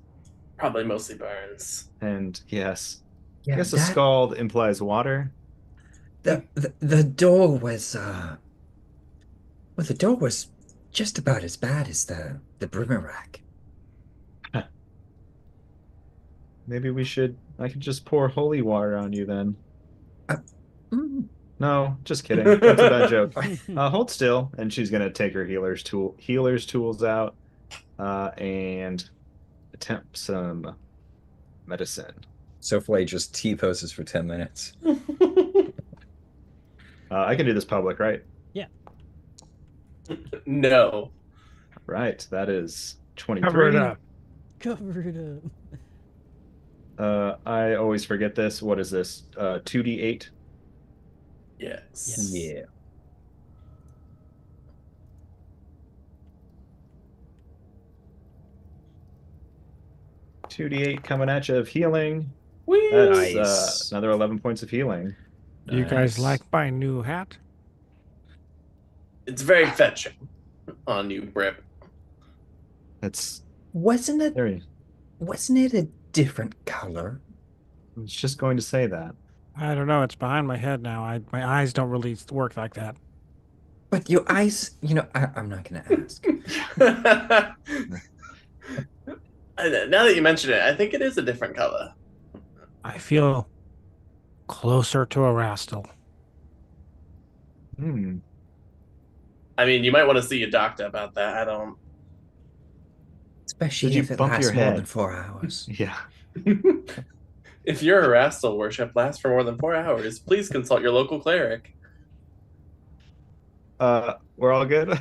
Probably mostly burns. And yes, Yeah, I guess a scald implies water. the door was well, the door was just about as bad as the brimerack. Maybe I could just pour holy water on you then. Mm, No, just kidding. That's a bad joke. Hold still, and she's gonna take her healer's tools out, and attempt some medicine. Soflay just T-poses for 10 minutes. I can do this public, right? Yeah. No. Right. That is 23. Cover it up. Cover it up. I always forget this. What is this? 2d8. Yes. Yeah. Two d8 coming at you of healing. Whee! That's Nice. another 11 points of healing. Do you guys Nice. like my new hat? It's very fetching on you, Brip. That's wasn't it very. a different color? I was just going to say that. I don't know. It's behind my head now. My eyes don't really work like that. But your eyes, I'm not gonna ask. Now that you mention it, I think it is a different color. I feel closer to a Rastal. Hmm. I mean, you might want to see a doctor about that. I don't. Especially Did you if it bump lasts your more head? than 4 hours. Yeah. If your Rastal worship lasts for more than 4 hours, please consult your local cleric. We're all good.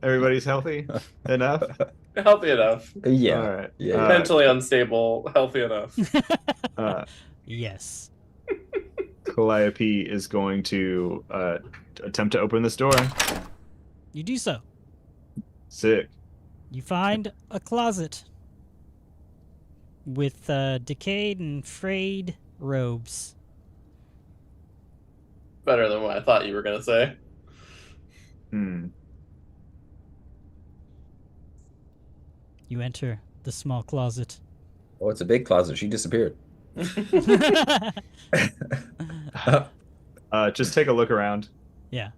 Everybody's healthy enough. Healthy enough. Yeah. All right. Yeah. Mentally unstable, healthy enough. Yes. Calliope is going to attempt to open this door. You do so. Sick. You find a closet with decayed and frayed robes. Better than what I thought you were going to say. You enter the the small closet. Oh, it's a big closet. She disappeared. Just take a look around. Yeah.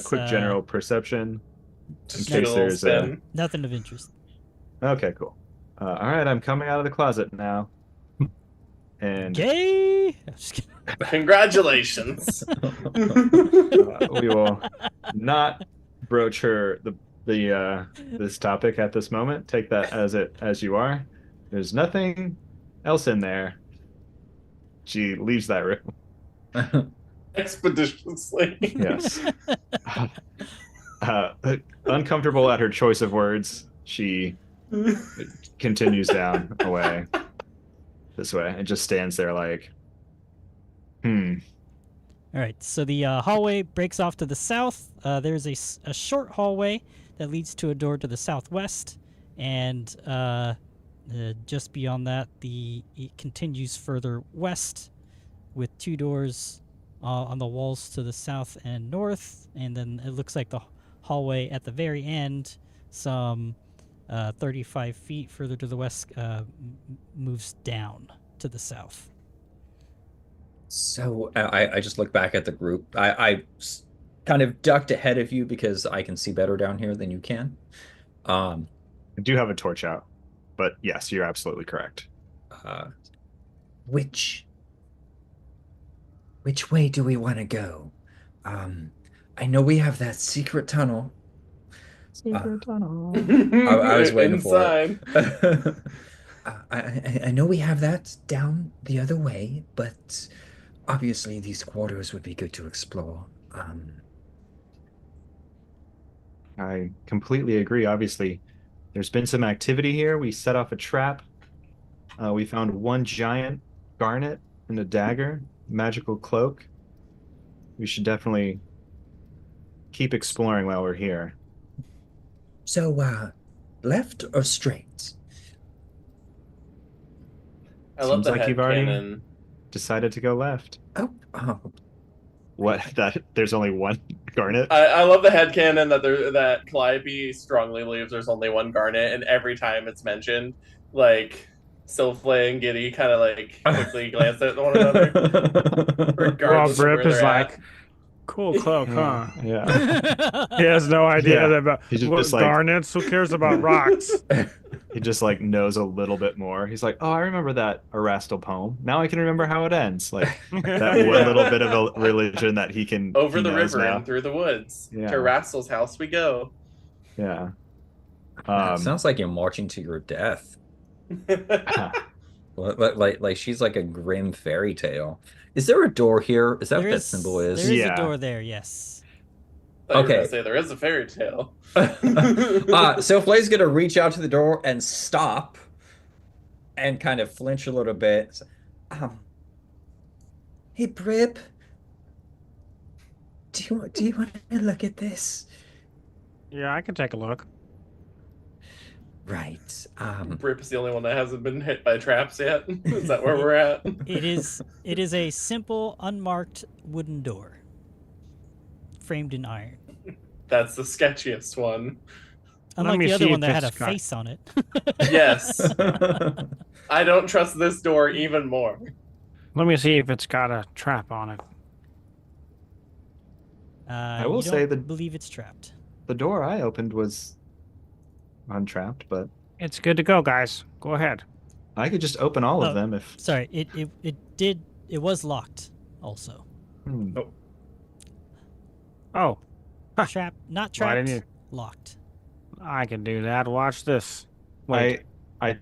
Quick general perception. Just In case a little there's spin. Nothing of interest. Okay, cool. All right, I'm coming out of the closet now. And Gay. I'm just kidding. Congratulations. we will not broach her this topic at this moment. Take that as you are. There's nothing else in there. She leaves that room. Expeditiously. Yes. Uncomfortable at her choice of words, she continues down away this way and just stands there like, All right, so the hallway breaks off to the south. There's a short hallway that leads to a door to the southwest, and just beyond that, it continues further west with 2 doors on the walls to the south and north, and then it looks like the hallway at the very end, some 35 feet further to the west, moves down to the south. So I just look back at the group. I kind of ducked ahead of you because I can see better down here than you can. I do have a torch out, but yes, you're absolutely correct. Which way do we want to go? I know we have that secret tunnel. Secret tunnel. I was waiting Inside. for it. I know we have that down the other way, but obviously these quarters would be good to explore. I completely agree. Obviously, there's been some activity here. We set off a trap. We found 1 giant garnet and a dagger, magical cloak. We should definitely keep exploring while we're here. So, left or straight? I love Seems the like head you've already cannon. decided to go left. Oh, What? That there's only 1 garnet? I love the headcanon that Calliope strongly believes there's only 1 garnet, and every time it's mentioned, like Silflay and Giddy kind of like quickly glance at one another. Well, Regardless of Brip where is they're like, at. cool cloak, huh? Yeah. He has no idea Yeah. about He's what just like- garnets. Who cares about rocks? He just like knows a little bit more. He's like, oh, I remember that Erastil poem. Now I can remember how it ends. Like that one little bit of a religion that he can Over he the knows river now. and through the woods. Yeah. To Rastal's house we go. Yeah. Sounds like you're marching to your death. Like she's like a grim fairy tale. Is there a door here? Is that what that symbol is? There is Yeah. a door there, yes. I thought you were Okay. gonna say there is a fairy tale. So Flay's gonna reach out to the door and stop and kind of flinch a little bit. Hey, Brip. Do you want to look at this? Yeah, I can take a look. Right. Brip is the only one that hasn't been hit by traps yet. Is that where we're at? It is a simple, unmarked wooden door, framed in iron. That's the sketchiest one. Unlike me the other see one if that had a it's got- face on it. Yes. I don't trust this door even more. Let me see if it's got a trap on it. I will say that- believe it's trapped. The door I opened was untrapped, but It's good to go, guys. Go ahead. I could just open all of Oh. them if. Sorry, it was locked also. Hmm. Oh, Trap, not Why trapped, didn't locked. I can do that. Watch this. Wait, I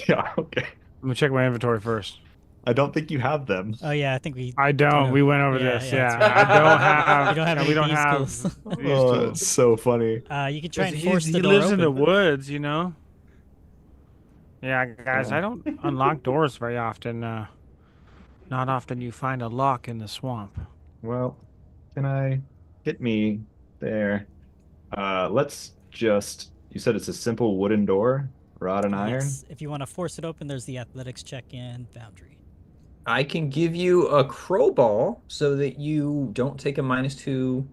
yeah, okay. let me check my inventory first. I don't think you have them. Oh yeah, I think we. I don't. know. We went over Yeah, this. yeah, Yeah, that's I don't have. We don't have yeah, any we don't thieves' have skills. these Oh, tools. it's so funny. You can try and He's- force the he door lives open. in the woods, you know. Yeah, guys, I don't unlock doors very often. Not often you find a lock in the swamp. Well, can I get me there? Let's just. You said it's a simple wooden door, rod and iron. Yes, if you want to force it open, there's the athletics check and boundary. I can give you a crowbar so that you don't take a -2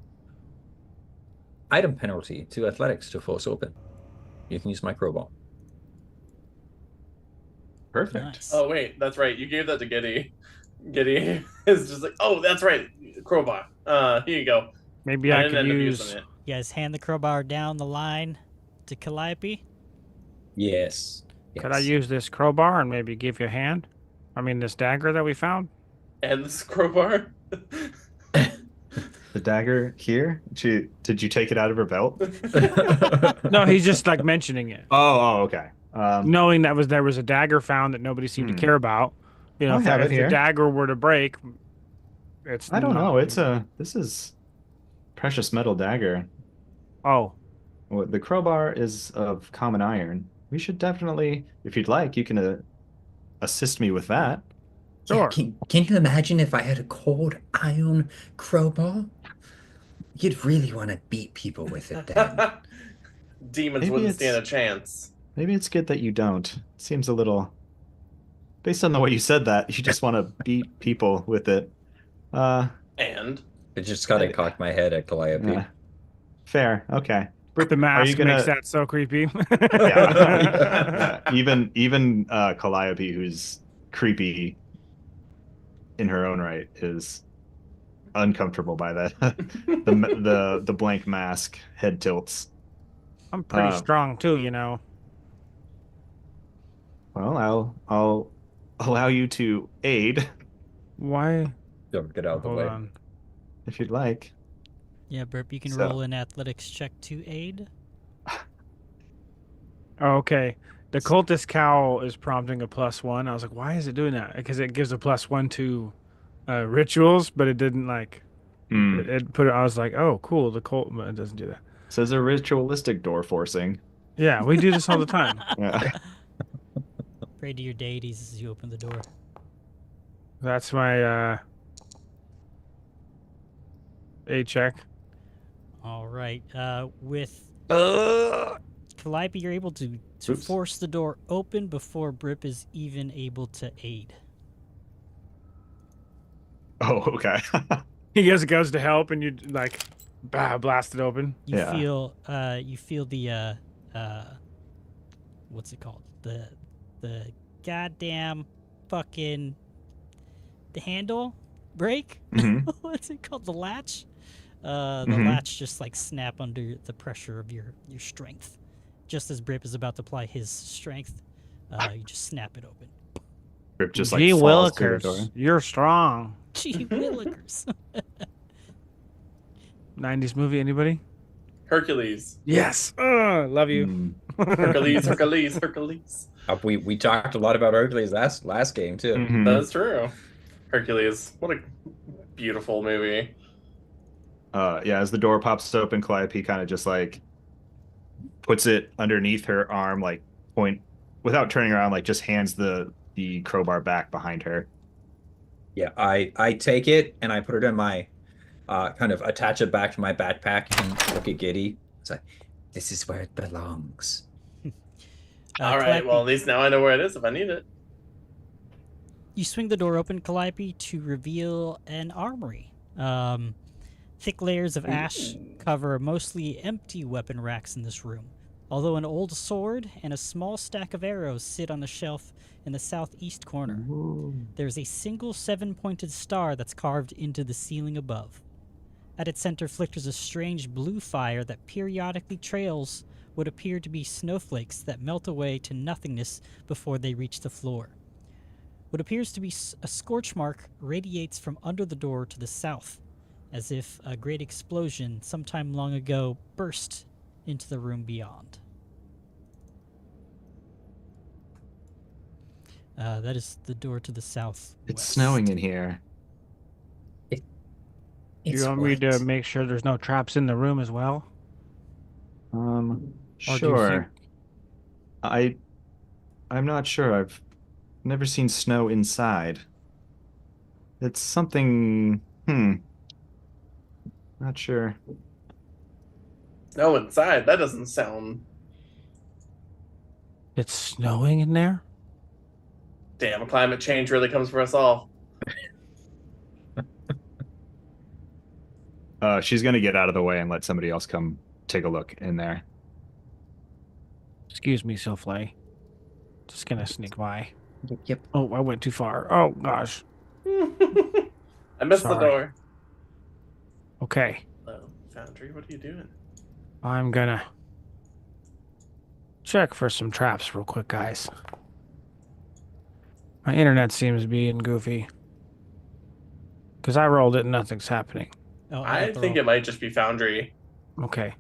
item penalty to athletics to force open. You can use my crowbar. Perfect. Nice. Oh wait, that's right. You gave that to Giddy. Giddy is just like, oh, that's right, crowbar. Here you go. Maybe I I didn't could end up use. using it. You guys hand the crowbar down the line to Calliope. Yes. Could I Yes. use this crowbar and maybe give you a hand? I mean, this dagger that we found. And this crowbar. The dagger here. Did you take it out of her belt? No, he's just like mentioning it, Oh, okay. knowing that there was a dagger found that nobody seemed to care about. You know, I have if it here. the dagger were to break, it's. I don't not- know. This is precious metal dagger. Oh, Well, the crowbar is of common iron. We should definitely, if you'd like, you can assist me with that. Yeah, sure. can you imagine if I had a cold iron crowbar? You'd really want to beat people with it then. Demons Maybe wouldn't it's- stand a chance. Maybe it's good that you don't. It seems a little, based on the way you said that, you just want to beat people with it. And I just gotta cock my head at Calliope. Yeah. Fair. Okay. With the mask gonna- makes that so creepy. Yeah. Even Calliope, who's creepy in her own right, is uncomfortable by that. the blank mask head tilts. I'm pretty strong too, you know. Well, I'll allow you to aid Why? Don't get out of the Hold way. on. if you'd like. Yeah, Burp, you can So- roll an athletics check to aid. Oh, okay. The cultist cowl is prompting a +1. I was like, why is it doing that? Because it gives a +1 to rituals, but it didn't like. It put it. I was like, oh, cool. The cult but it doesn't do that. Says a ritualistic door forcing. Yeah, we do this all the time. Yeah. Pray to your deities as you open the door. That's my A check. All right. With Calliope, you're able to Oops. force the door open before Brip is even able to aid. Oh, okay. He just goes to help, and you like, blast it open. You Yeah. feel the what's it called? The goddamn fucking the handle break? Mhm. What's it called? The latch? The Mhm. latch just like snap under the pressure of your strength. Just as Brip is about to apply his strength, you just snap it open. Rip just like Gee falls through the door. willikers, you're strong. Gee willikers. 90s movie, anybody? Hercules. Yes. Love you. Mm. Hercules, Hercules, Hercules. We talked a lot about Hercules last game too. Mhm. That's true. Hercules. What a beautiful movie. Yeah, as the door pops open, Calliope kind of just like puts it underneath her arm, like point without turning around, like just hands the crowbar back behind her. Yeah, I take it and I put it in my kind of attach it back to my backpack and look at Giddy. It's like, this is where it belongs. All right. Calliope, Well, at least now I know where it is if I need it. you swing the door open, Calliope, to reveal an armory. Thick layers of ash cover mostly empty weapon racks in this room, although an old sword and a small stack of arrows sit on a shelf in the southeast corner. There's a single 7-pointed star that's carved into the ceiling above. At its center flickers a strange blue fire that periodically trails what appear to be snowflakes that melt away to nothingness before they reach the floor. What appears to be a scorch mark radiates from under the door to the south, as if a great explosion sometime long ago burst into the room beyond. That is the door to the south. It's snowing in here. Do It's you want me to wet. make sure there's no traps in the room as well? Or do you Sure. I'm not sure. I've never seen snow inside. It's something. Not sure. No, inside. That doesn't sound. It's snowing in there? Damn, climate change really comes for us all. She's gonna get out of the way and let somebody else come take a look in there. Excuse me, Souffle. Just gonna sneak by. Yep. Oh, I went too far. Oh gosh. I missed the Sorry. door. Okay. Oh, Foundry, what are you doing? I'm gonna check for some traps real quick, guys. My internet seems being goofy. Because I rolled it and nothing's happening. Oh, I think it might just be Foundry. Okay.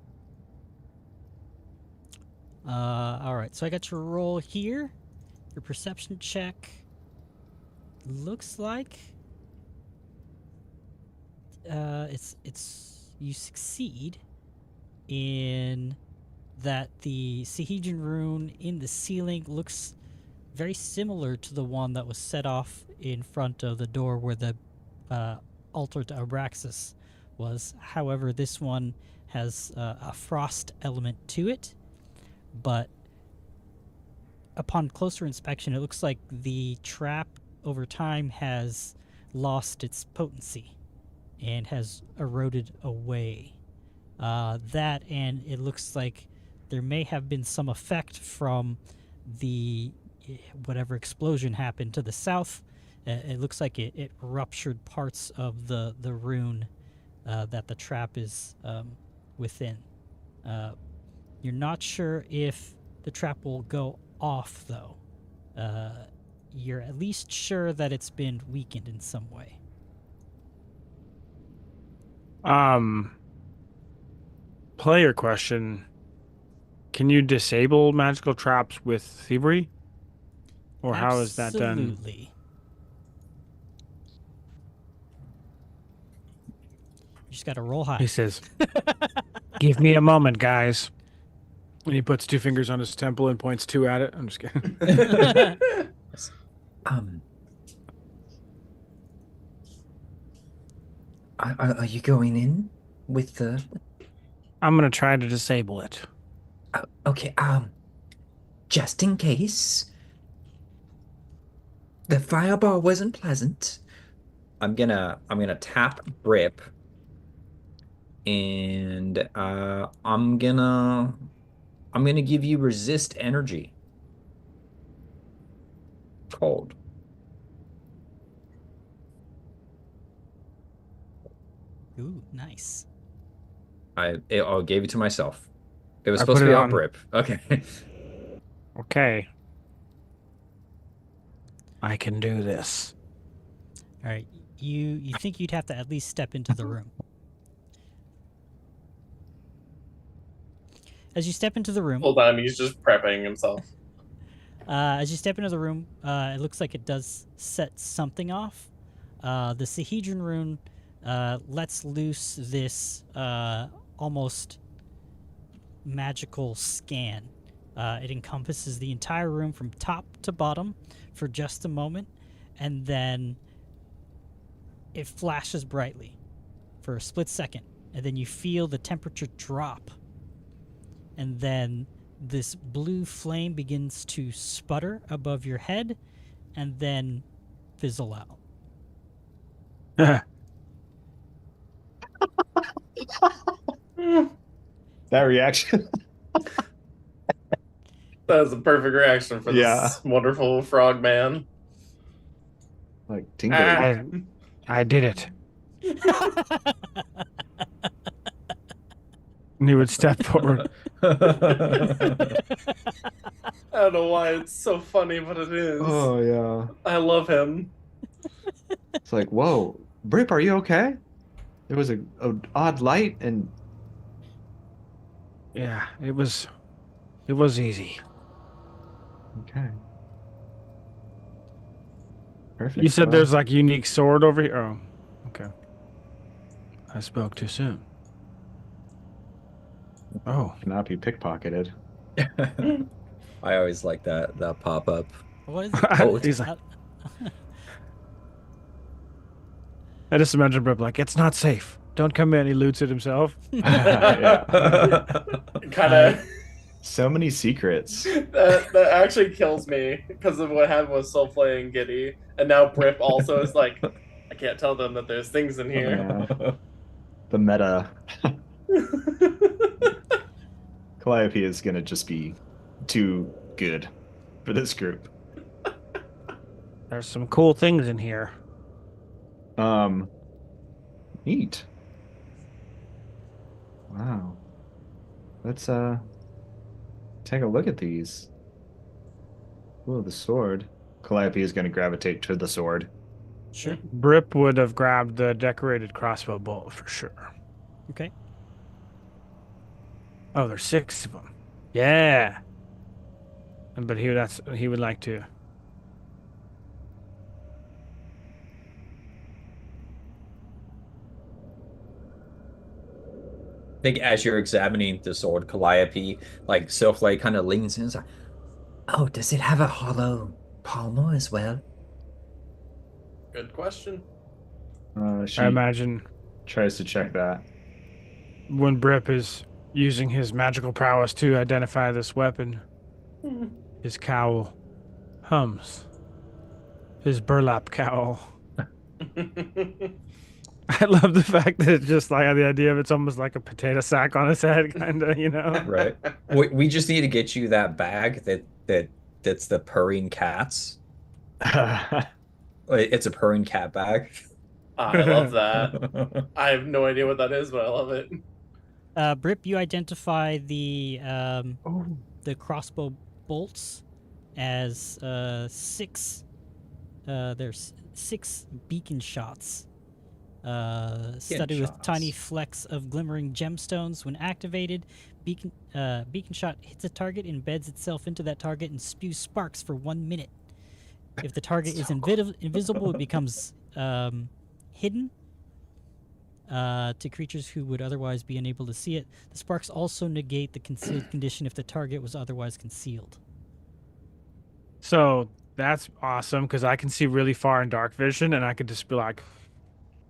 All right. So I got your roll here. Your perception check looks like it's you succeed in that the Sahijin rune in the ceiling looks very similar to the one that was set off in front of the door where the altar to Abraxas was. However, this one has a frost element to it, but upon closer inspection, it looks like the trap over time has lost its potency and has eroded away. That, and it looks like there may have been some effect from the whatever explosion happened to the south. It looks like it ruptured parts of the rune that the trap is within. You're not sure if the trap will go off, though. You're at least sure that it's been weakened in some way. Player question. Can you disable magical traps with thievery? Or how is that done? Absolutely. You just gotta roll high. He says, give me a moment, guys. And he puts 2 fingers on his temple and points 2 at it. I'm just kidding. Are you going in with the... I'm going to try to disable it. Okay, just in case. The fireball wasn't pleasant. I'm gonna tap Brip, and I'm gonna give you resist energy. Cold. Ooh, nice. I gave it to myself. It was I supposed put to be it on on. Brip. Okay. Okay. I can do this. All right. You think you'd have to at least step into the room. As you step into the room, Hold on, he's just prepping himself. as you step into the room, it looks like it does set something off. The Sahedron rune lets loose this almost magical scan. It encompasses the entire room from top to bottom for just a moment, and then it flashes brightly for a split second, and then you feel the temperature drop, and then this blue flame begins to sputter above your head and then fizzle out. That reaction. That was a perfect reaction for this wonderful frog man. Like tingle. I did it. And he would step forward. I don't know why it's so funny, but it is. Oh yeah. I love him. It's like, whoa, Brip, are you okay? There was a odd light and Yeah, it was easy. okay. Perfect. You said Well, there's like unique sword over here. Oh, okay. I spoke too soon. Oh, cannot be pickpocketed. I always like that pop up. What is it? He's like, I just imagine Brip like, it's not safe. Don't come in. He loots it himself. Yeah. Kind of. So many secrets. That actually kills me because of what happened with Soul playing Giddy, and now Brip also is like, I can't tell them that there's things in here. Yeah. The meta. Calliope is gonna just be too good for this group. There's some cool things in here. Neat. Wow. Let's take a look at these. Oh, the sword. Calliope is going to gravitate to the sword. Sure. Brip would have grabbed the decorated crossbow bolt for sure. Okay. Oh, there's 6 of them. Yeah. But he would like to. I think as you're examining the sword, Calliope, like Silflay kind of leans in and is like, Oh, does it have a hollow pommel as well? Good question. She I imagine tries to check that. when Brip is using his magical prowess to identify this weapon, his cowl hums. His burlap cowl. I love the fact that it's just like the idea of it's almost like a potato sack on his head, kind of, you know? right. We just need to get you that bag that's the purring cats. It's a purring cat bag. I love that. I have no idea what that is, but I love it. Brip, you identify the crossbow bolts as 6. There's 6 beacon shots. Studded with tiny flecks of glimmering gemstones. When activated, beacon shot hits a target, embeds itself into that target, and spews sparks for 1 minute. If the target is invisible, it becomes hidden to creatures who would otherwise be unable to see it. The sparks also negate the concealed condition if the target was otherwise concealed. So that's awesome because I can see really far in dark vision, and I could just be like,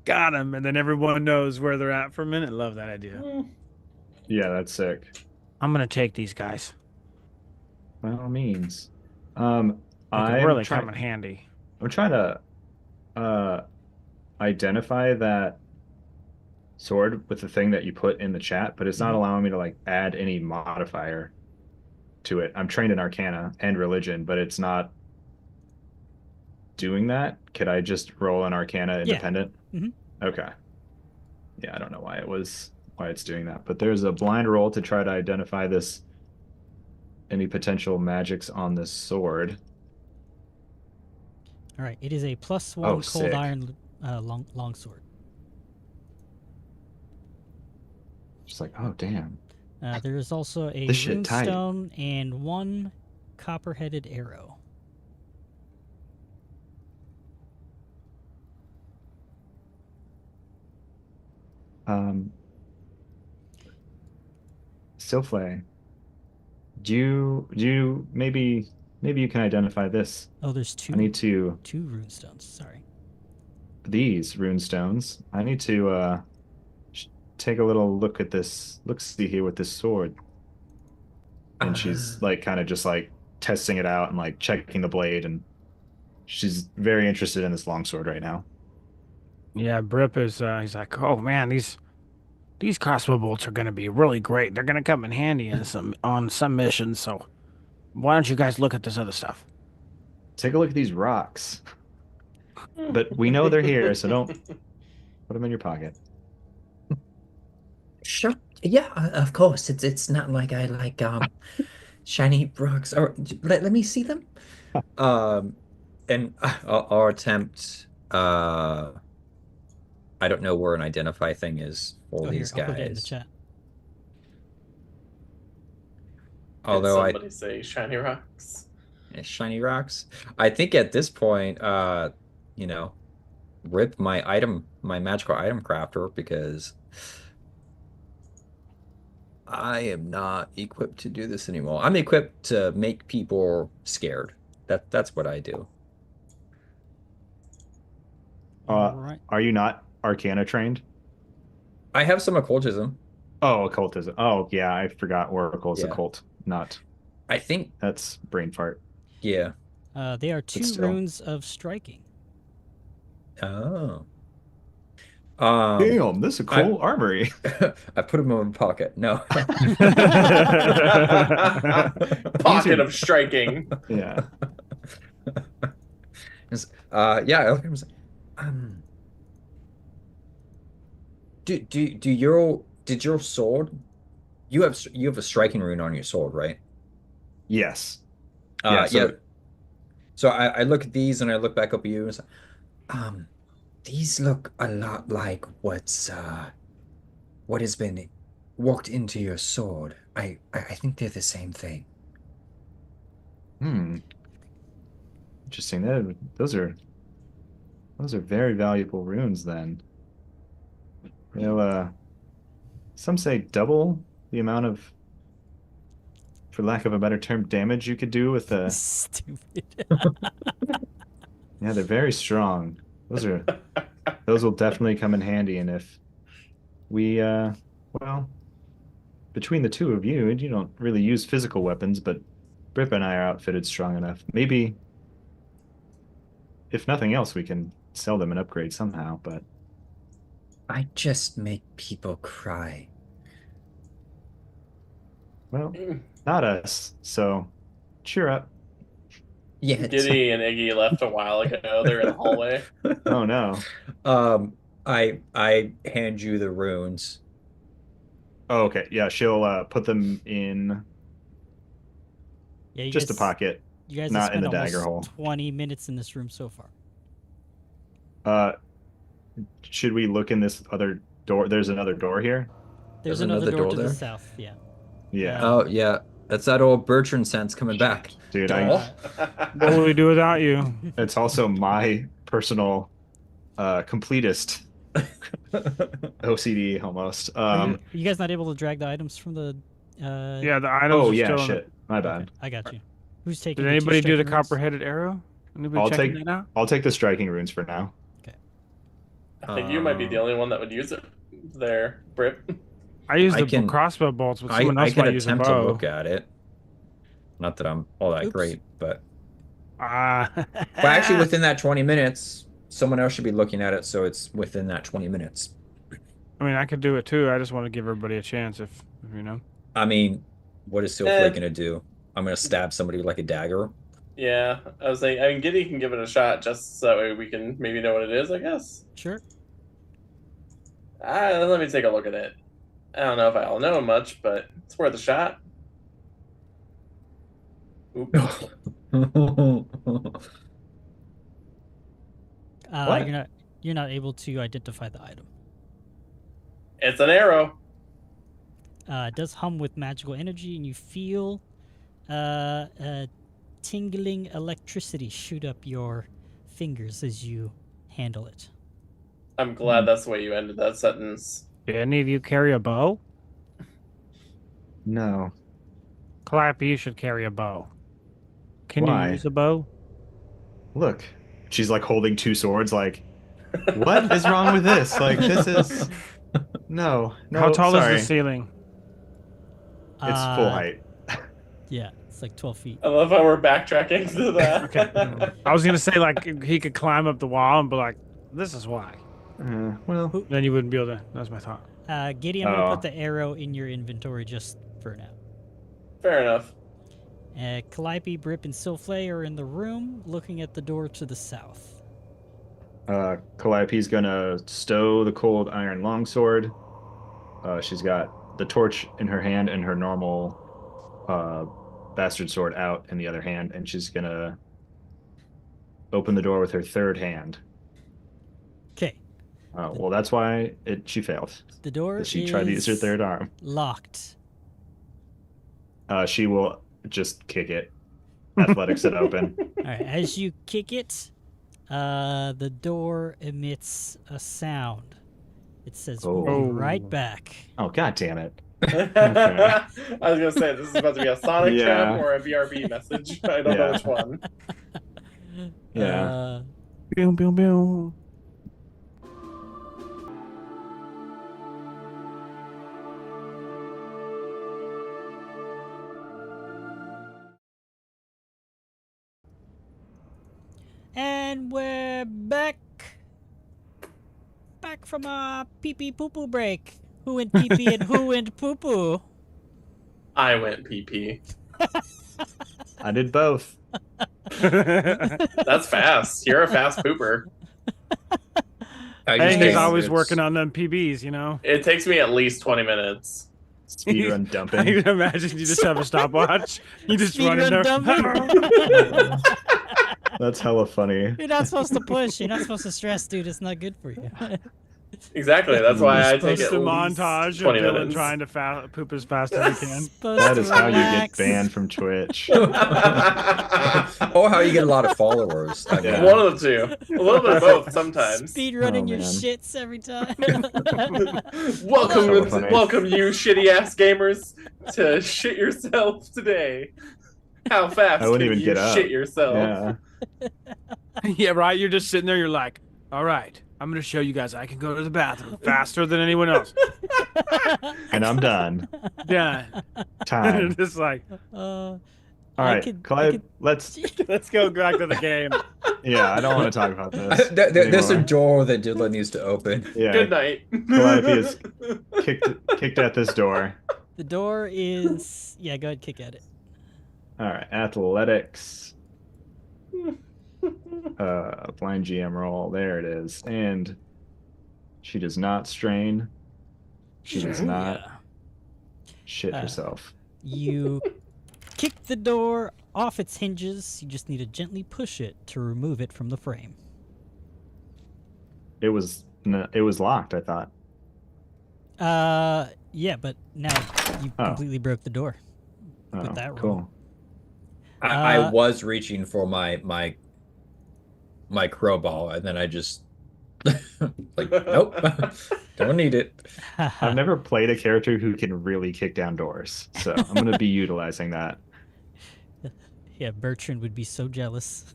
got him, and then everyone knows where they're at for a minute. Love that idea. Yeah, that's sick. I'm gonna take these guys. By all means. They could really come in handy. I'm trying to identify that sword with the thing that you put in the chat, but it's not allowing me to like add any modifier to it. I'm trained in Arcana and Religion, but it's not doing that. Could I just roll an Arcana independent? Yeah. Okay. Yeah, I don't know why it's doing that, but there's a blind roll to try to identify any potential magics on this sword. All right, it is a +1 cold sick. iron longsword. Just like, oh damn. There is also a This shit tight. runestone and 1 copper-headed arrow. Silflay, do you maybe you can identify this? Oh, there's 2. I need to 2 runestones. Sorry. these rune stones. I need to take a little look at this. See here with this sword. And she's like kind of just like testing it out and like checking the blade, and she's very interested in this longsword right now. Yeah, Brip is. He's like, oh man, these crossbow bolts are gonna be really great. They're gonna come in handy on some missions. So why don't you guys look at this other stuff? Take a look at these rocks. But we know they're here, so don't put them in your pocket. Sure. Yeah, of course. It's not like I like shiny rocks. Or let me see them. And our attempt, I don't know where an identify thing is for these I'll put it in the guys. chat. Although Did somebody say shiny rocks? Shiny rocks. I think at this point, rip my magical item crafter, because I am not equipped to do this anymore. I'm equipped to make people scared. That's what I do. Alright. Are you not Arcana trained? I have some occultism. Oh, occultism. Oh, yeah, I forgot Oracle is occult. Not. I think that's brain fart. Yeah. They are 2 runes of striking. Oh. Damn, this is a cool armory. I put them in my pocket. No. Pocket of striking. Yeah. Yeah, I look at him and say, did your sword, you have a striking rune on your sword, right? Yes. Yeah. Yeah. So So I look at these and I look back up at you and say, um, these look a lot like what has been walked into your sword. I think they're the same thing. hmm, interesting. Those are very valuable runes. Then they'll some say double the amount of, for lack of a better term, damage you could do with the. Stupid. Yeah, they're very strong. Those will definitely come in handy. And if we well, between the two of you, and you don't really use physical weapons, but Brip and I are outfitted strong enough. Maybe if nothing else, we can sell them and upgrade somehow. But I just make people cry. well, not us. So cheer up. Yet. Giddy and Iggy left a while ago. They're in the hallway. Oh no. I hand you the runes. Oh, okay. Yeah, she'll put them in Yeah, you just a guys, pocket, you guys have not in spent the dagger almost hole. 20 minutes in this room so far. Should we look in this other door? There's another door here. There's There's another another door door to the there? south. Yeah. Yeah. Oh yeah, that's that old Bertrand sense coming back. Dude, Door. What will we do without you? it's also my personal completist OCD almost. Are you guys not able to drag the items from the? Yeah, the items Oh are yeah, still in shit. My Okay, bad. I got you. Who's taking? Did the two anybody do the striking runes? copperheaded arrow? Anybody I'll checking take that out? I'll take the striking runes for now. I think you might be the only one that would use it there, Brip. I use I the can- crossbow bolts, but I someone else can might use a attempt to bow. look at it. Not that I'm all that Oops. great, but But actually within that 20 minutes, someone else should be looking at it, so it's within that 20 minutes. I mean, I could do it too. I just want to give everybody a chance if you know. I mean, what is Silflay gonna do? I'm gonna stab somebody with like a dagger. Yeah, I was like, I mean, Giddy can give it a shot just so that way we can maybe know what it is, I guess. Sure. Let me take a look at it. I don't know if I'll know much, but it's worth a shot. Oop. What? You're not able to identify the item. It's an arrow. It does hum with magical energy, and you feel tingling electricity shoot up your fingers as you handle it. I'm glad that's the way you ended that sentence. Do any of you carry a bow? No. Clappy, you should carry a bow. Can Why? you use a bow? Look. She's like holding two swords like what is wrong with this? Like this is no. How tall sorry. is the ceiling? It's full height. Yeah, it's like 12 feet. I love how we're backtracking to that. Okay. I was gonna say like he could climb up the wall and be like, "This is why." Well, Then you wouldn't be able to. That's my thought. Giddy, I'm gonna Oh. put the arrow in your inventory just for now. Fair enough. Calliope, Brip, and Silflay are in the room, looking at the door to the south. Calliope's gonna stow the cold iron longsword. She's got the torch in her hand and her normal bastard sword out in the other hand, and she's gonna open the door with her third hand. Okay. Well, that's why she failed. The door She tried to use her is third arm. locked. She will just kick it. Athletics it open. All right. As you kick it, the door emits a sound. It says, "We'll Oh. be right back." Oh, god damn it. I was gonna say this is about to be a Sonic Yeah. trap or a BRB message. I don't know Yeah. which one. Yeah. Boom, boom, boom. And we're back. Back from our pee-pee poo-poo break. Who went pee-pee and who went poo-poo? I went PP. I did both. That's fast. You're a fast pooper. Hey, he's It's- always working on them PBs, you know. It takes me at least 20 minutes. Speedrun I dumping. can imagine you just have a stopwatch. You just run in Speedrun there. That's hella funny. You're not supposed to push. You're not supposed to stress, dude. It's not good for you. Exactly. That's why I take Just at a least montage 20 of Dylan minutes. trying to poop as fast as he can. Supposed That to is how you get relax. banned from Twitch. or how you get a lot of followers. I mean, Yeah. One of the two. A little bit of both sometimes. Speed running Oh, your man. shits every time. So funny. welcome you shitty ass gamers to shit yourself today. How fast I wouldn't can even you get up. shit yourself? Yeah. Yeah, right. You're just sitting there. You're like, all right, I'm gonna show you guys I can go to the bathroom faster than anyone else. And I'm done. Yeah. Time. Just like, All I right, could- Clyde, let's. let's go back to the game. Yeah, I don't want to talk about this. there's a anymore. door that Dylan needs to open. Yeah, Good night. Calliope is kicked at this door. The door is... Yeah, go ahead, kick at it. All right, athletics. Blind GM roll. There it is. And she does not strain. She does not Yeah. shit Uh, herself. You kick the door off its hinges. You just need to gently push it to remove it from the frame. It was locked, I thought. Yeah, but now you Oh. completely broke the door. Oh, that roll. cool. I was reaching for my crowbar, and then I just like, nope, don't need it. I've never played a character who can really kick down doors, so I'm going to be utilizing that. Yeah, Bertrand would be so jealous.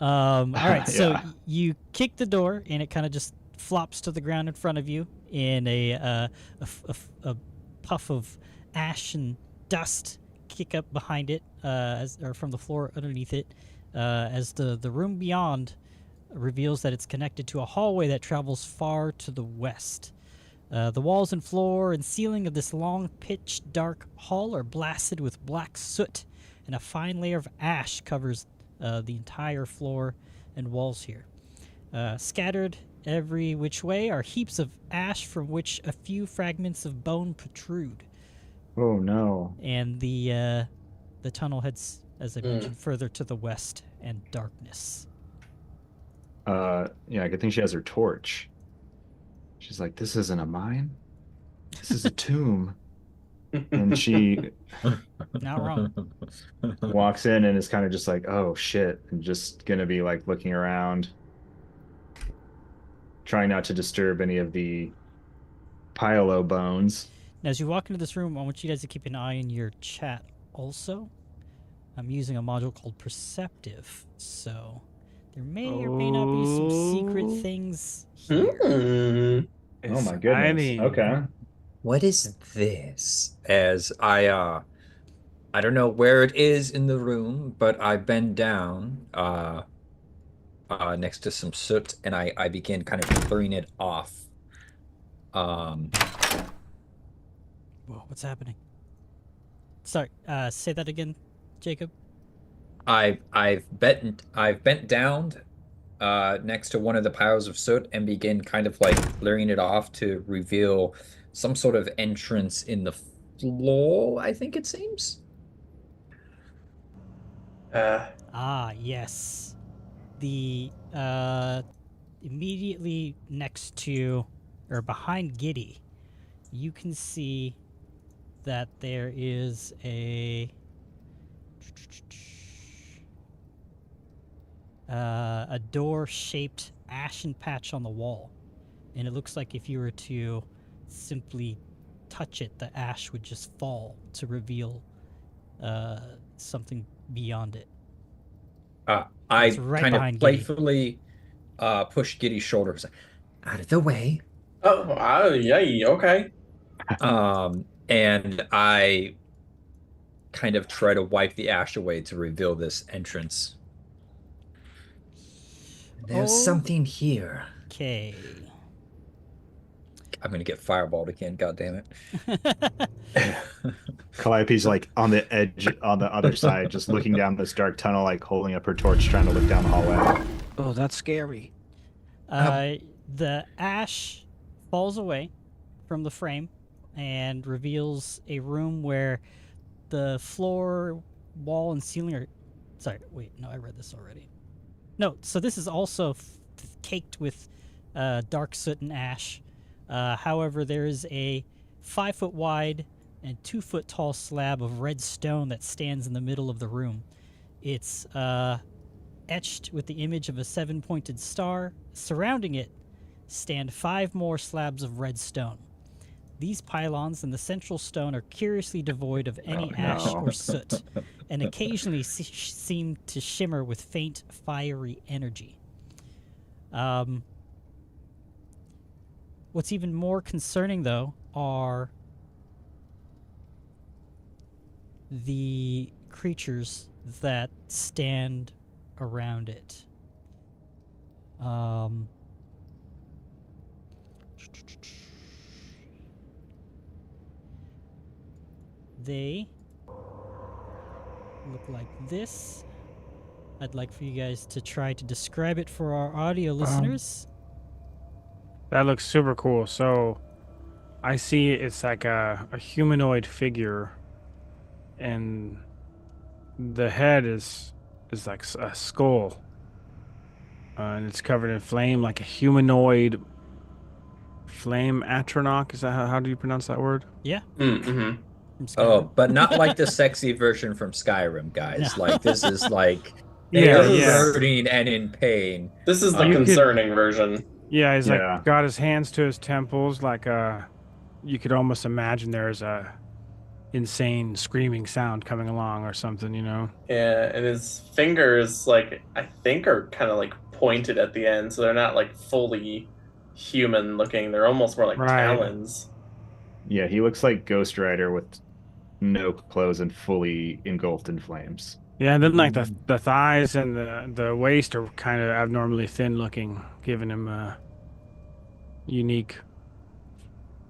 All right, so Yeah. you kick the door, and it kind of just flops to the ground in front of you in a puff of ash and dust kick up behind it, or from the floor underneath it, as the room beyond reveals that it's connected to a hallway that travels far to the west. The walls and floor and ceiling of this long, pitch-dark hall are blasted with black soot, and a fine layer of ash covers the entire floor and walls here. Scattered every which way are heaps of ash from which a few fragments of bone protrude. Oh no. And the tunnel heads, as I mentioned, further to the west and darkness. Yeah, good thing she has her torch. She's like, this isn't a mine. This is a tomb. And she Not wrong. walks in and is kind of just like, oh shit, and just gonna be like looking around, trying not to disturb any of the Paizo bones. Now, as you walk into this room, I want you guys to keep an eye on your chat also. I'm using a module called Perceptive, so there may or may not be some secret things here. Oh my goodness. Okay. What is this? As I don't know where it is in the room, but I bend down next to some soot, and I begin kind of clearing it off. Whoa, what's happening? Sorry, say that again, Jacob. I've bent down next to one of the piles of soot and begin kind of like clearing it off to reveal some sort of entrance in the floor, I think it seems. Yes. The immediately next to or behind Giddy, you can see that there is a door-shaped ashen patch on the wall, and it looks like if you were to simply touch it, the ash would just fall to reveal something beyond it. I It's right kind of behind Giddy. playfully push Giddy's shoulders, Out of the way. Oh, yeah, okay. and I kind of try to wipe the ash away to reveal this entrance. There's Oh. something here. Okay. I'm gonna get fireballed again. God damn it! Calliope's like on the edge on the other side, just looking down this dark tunnel, like holding up her torch, trying to look down the hallway. Oh, that's scary. The ash falls away from the frame and reveals a room where the floor, wall, and ceiling are... Sorry, wait, no, I read this already. No, so this is also caked with dark soot and ash. However, there is a 5-foot wide and 2-foot tall slab of red stone that stands in the middle of the room. It's etched with the image of a 7-pointed star. Surrounding it stand 5 more slabs of red stone. These pylons and the central stone are curiously devoid of any ash or soot, and occasionally seem to shimmer with faint, fiery energy. What's even more concerning, though, are the creatures that stand around it. They look like this. I'd like for you guys to try to describe it for our audio listeners. That looks super cool. So I see it's like a humanoid figure, and the head is like a skull, and it's covered in flame, like a humanoid flame atronach. Is that how do you pronounce that word? Yeah. Mm-hmm. Oh, but not like the sexy version from Skyrim, guys. No. Like, this is like they Yeah, are yeah. hurting and in pain. This is the You could- concerning version. Yeah, he's Yeah. like got his hands to his temples, like you could almost imagine there's a insane screaming sound coming along or something, you know? Yeah, and his fingers, like, I think are kind of like pointed at the end, so they're not like fully human looking. They're almost more like Right. talons. Yeah, he looks like Ghost Rider with no clothes and fully engulfed in flames. Yeah, and then like the thighs and the waist are kind of abnormally thin looking, giving him a unique,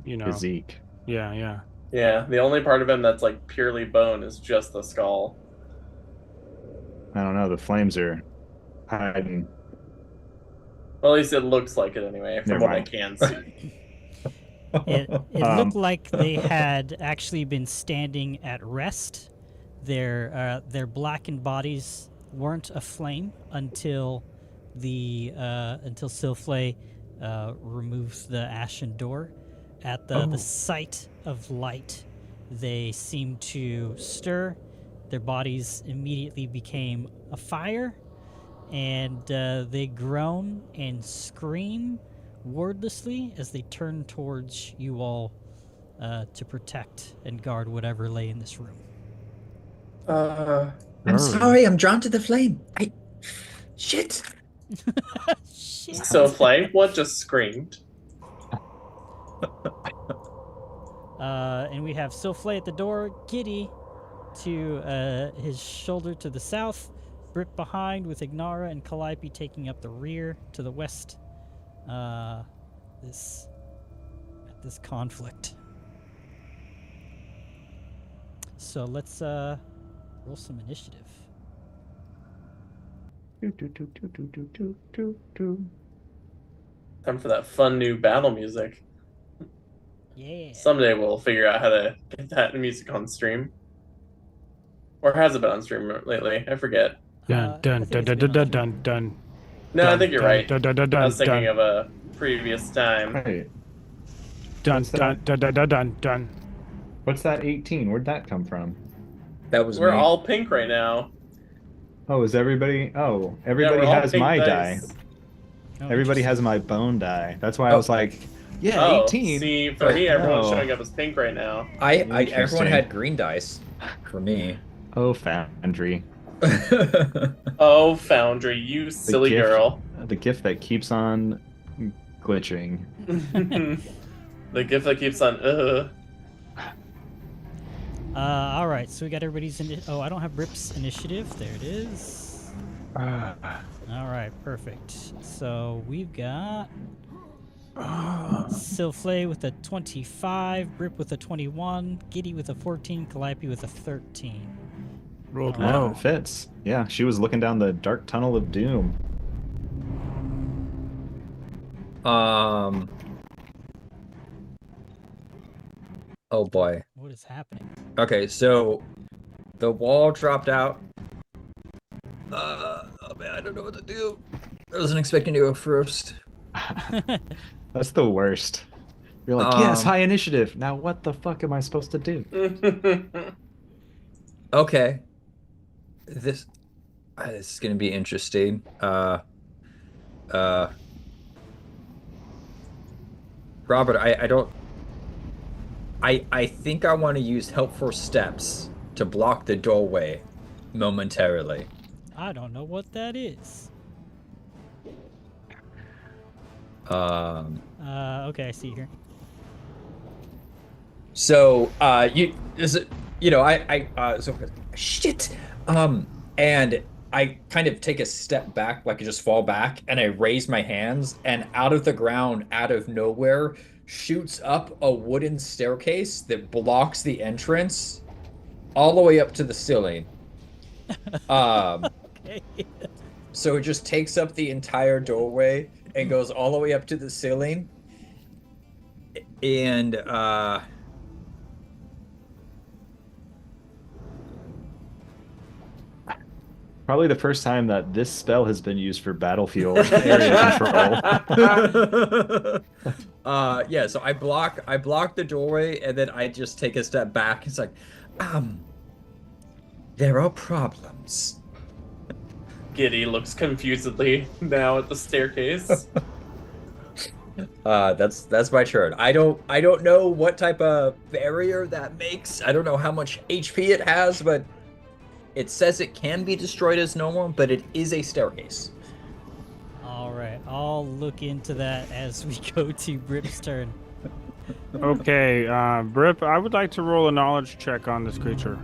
you know. Physique. Yeah. Yeah, the only part of him that's like purely bone is just the skull. I don't know. The flames are hiding. Well, at least it looks like it anyway, from Never what I mind. can see. It looked like they had actually been standing at rest. Their blackened bodies weren't aflame until Silflay removes the ashen door. At the sight of light, they seemed to stir. Their bodies immediately became afire, and they groan and scream wordlessly as they turn towards you all to protect and guard whatever lay in this room. I'm sorry, I'm drawn to the flame. Shit. Shit. So, Flay, what just screamed? And we have Silflay at the door, Giddy to his shoulder to the south, Brit behind with Ignara and Calliope taking up the rear to the west. This conflict. So let's roll some initiative. Time for that fun new battle music. Yeah. Someday we'll figure out how to get that music on stream. Or has it been on stream lately? I forget. Dun dun I think dun it's dun been dun on dun dun. No, I think you're right. Dun dun dun I was dun thinking dun of a previous time. Hey, dun What's dun that? dun dun dun dun. what's that 18? Where'd that come from? That was We're me. all pink right now. Oh, is everybody? Oh, Yeah, everybody we're all has pink my dice. die. Oh, Everybody has interesting. my bone die. That's why I Oh. was like, yeah, Oh, 18. see, for me, everyone's Oh. showing up as pink right now. Everyone Interesting. had green dice for me. Oh, Foundry. Oh, Foundry, you silly gift. girl. The gift that keeps on glitching. The gift that keeps on, All right, so we got everybody's oh, I don't have Rip's initiative. There it is. All right, perfect. So we've got Silflay with a 25, Brip with a 21, Giddy with a 14, Calliope with a 13. Rolled Yeah, low. it fits. Yeah, she was looking down the dark tunnel of doom. Oh boy. What is happening? Okay, so the wall dropped out. Oh man, I don't know what to do. I wasn't expecting to go first. That's the worst. You're like, yes, Um, high initiative. Now what the fuck am I supposed to do? Okay. This this is gonna be interesting. Uh, Robert, I don't. I think I want to use helpful steps to block the doorway momentarily. I don't know what that is. Okay, I see here. So, shit. And I kind of take a step back, like I just fall back, and I raise my hands, and out of the ground, out of nowhere, shoots up a wooden staircase that blocks the entrance all the way up to the ceiling. Okay. So it just takes up the entire doorway and goes all the way up to the ceiling. And Probably the first time that this spell has been used for battlefield area control. Yeah, so I block the doorway, and then I just take a step back. It's like, there are problems. Giddy looks confusedly now at the staircase. that's my turn. I don't know what type of barrier that makes. I don't know how much HP it has, but it says it can be destroyed as normal, but it is a staircase. All right, I'll look into that as we go to Brip's turn. Okay, Brip, I would like to roll a knowledge check on this creature.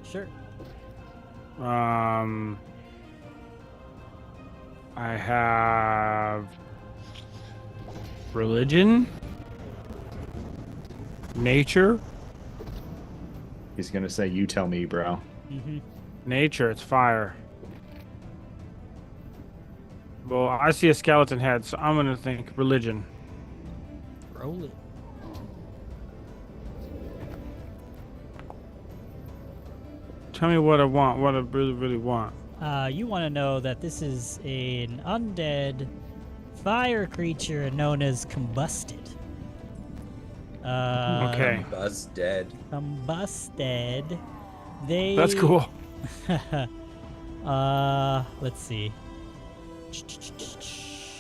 Sure. I have religion, nature. He's gonna say, "You tell me, bro." Mm-hmm. Nature, it's fire. Well, I see a skeleton head, so I'm gonna think religion. Roll it. Tell me what I want, what I really, really want. You want to know that this is an undead fire creature known as Combusted. Okay. Busted. Combusted. They. That's cool. Let's see.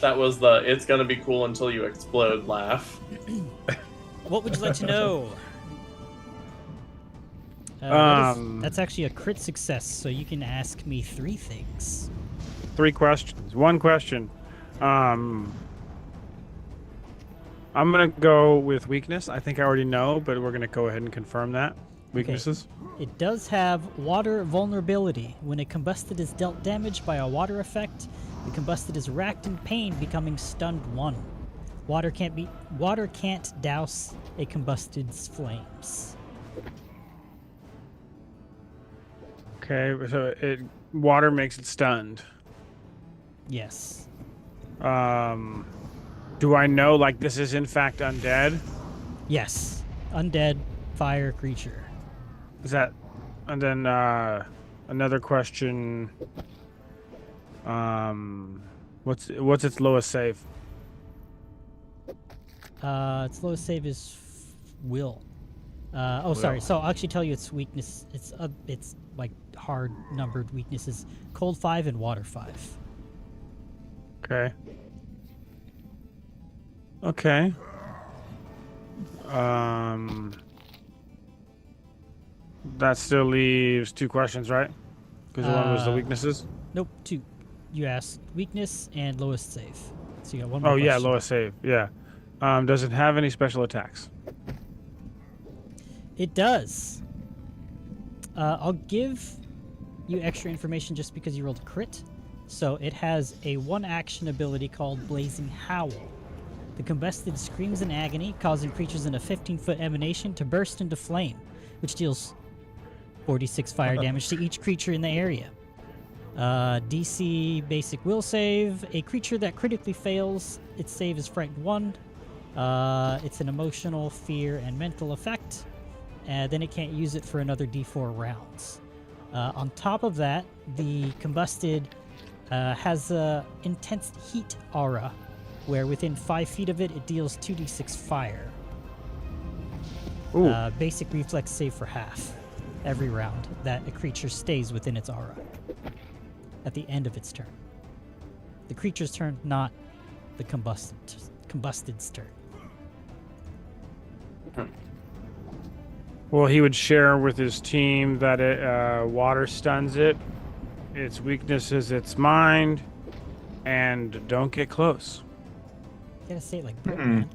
That was the "it's gonna be cool until you explode" laugh. What would you like to know? That's actually a crit success, so you can ask me 3 things. 3 questions. 1 question. I'm gonna go with weakness. I think I already know, but we're gonna go ahead and confirm that. Weaknesses. Okay. It does have water vulnerability. When a combusted is dealt damage by a water effect, the combusted is racked in pain, becoming stunned 1. Water can't douse a combusted's flames. Okay, so water makes it stunned. Yes. Do I know, like, this is in fact undead? Yes. Undead fire creature. Is that... And then, another question... What's its lowest save? Its lowest save is will. Will. Sorry. So I'll actually tell you its weakness. It's like hard numbered weaknesses: cold 5 and water 5. Okay. Okay. That still leaves 2 questions, right? Because one was the weaknesses. Nope, 2. You asked weakness and lowest save. So you got 1 more Oh yeah, question. lowest save. Yeah. Does it have any special attacks? It does. I'll give you extra information just because you rolled a crit. So it has a 1 action ability called Blazing Howl. The combusted screams in agony, causing creatures in a 15-foot emanation to burst into flame, which deals 46 fire damage to each creature in the area. DC basic will save. A creature that critically fails its save is frightened 1. It's an emotional, fear, and mental effect. Then it can't use it for another D4 rounds. On top of that, the combusted has a intense heat aura, where within 5 feet of it, it deals 2d6 fire. Basic reflex save for half every round that a creature stays within its aura at the end of its turn. The creature's turn, not the combusted's turn. Well, he would share with his team that it water stuns it. Its weakness is its mind, and don't get close. You gotta say it like Brip, man.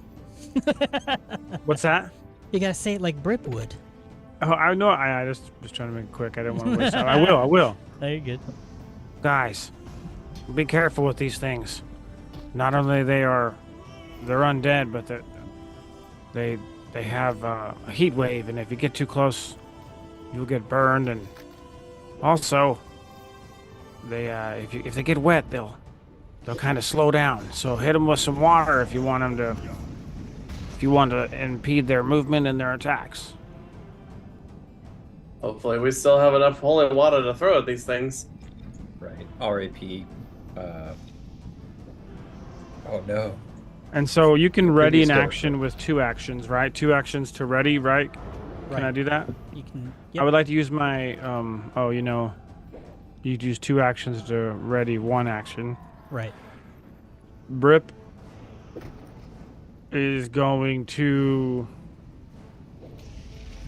What's that? You gotta say it like Brip would. Oh, I know. I just was trying to make it quick. I didn't want to waste time. I will. Oh, you're good. Guys, be careful with these things. Not only they're undead, but that they have a heat wave, and if you get too close, you'll get burned. And also, they if they get wet, they'll kind of slow down. So hit them with some water if you want to impede their movement and their attacks. Hopefully, we still have enough holy water to throw at these things. Right. RAP. Oh no. And so you can ready an action with 2 actions, right? 2 actions to ready, right? Can I do that? You can. Yep. I would like to use my you'd use 2 actions to ready 1 action. Right. Brip is going to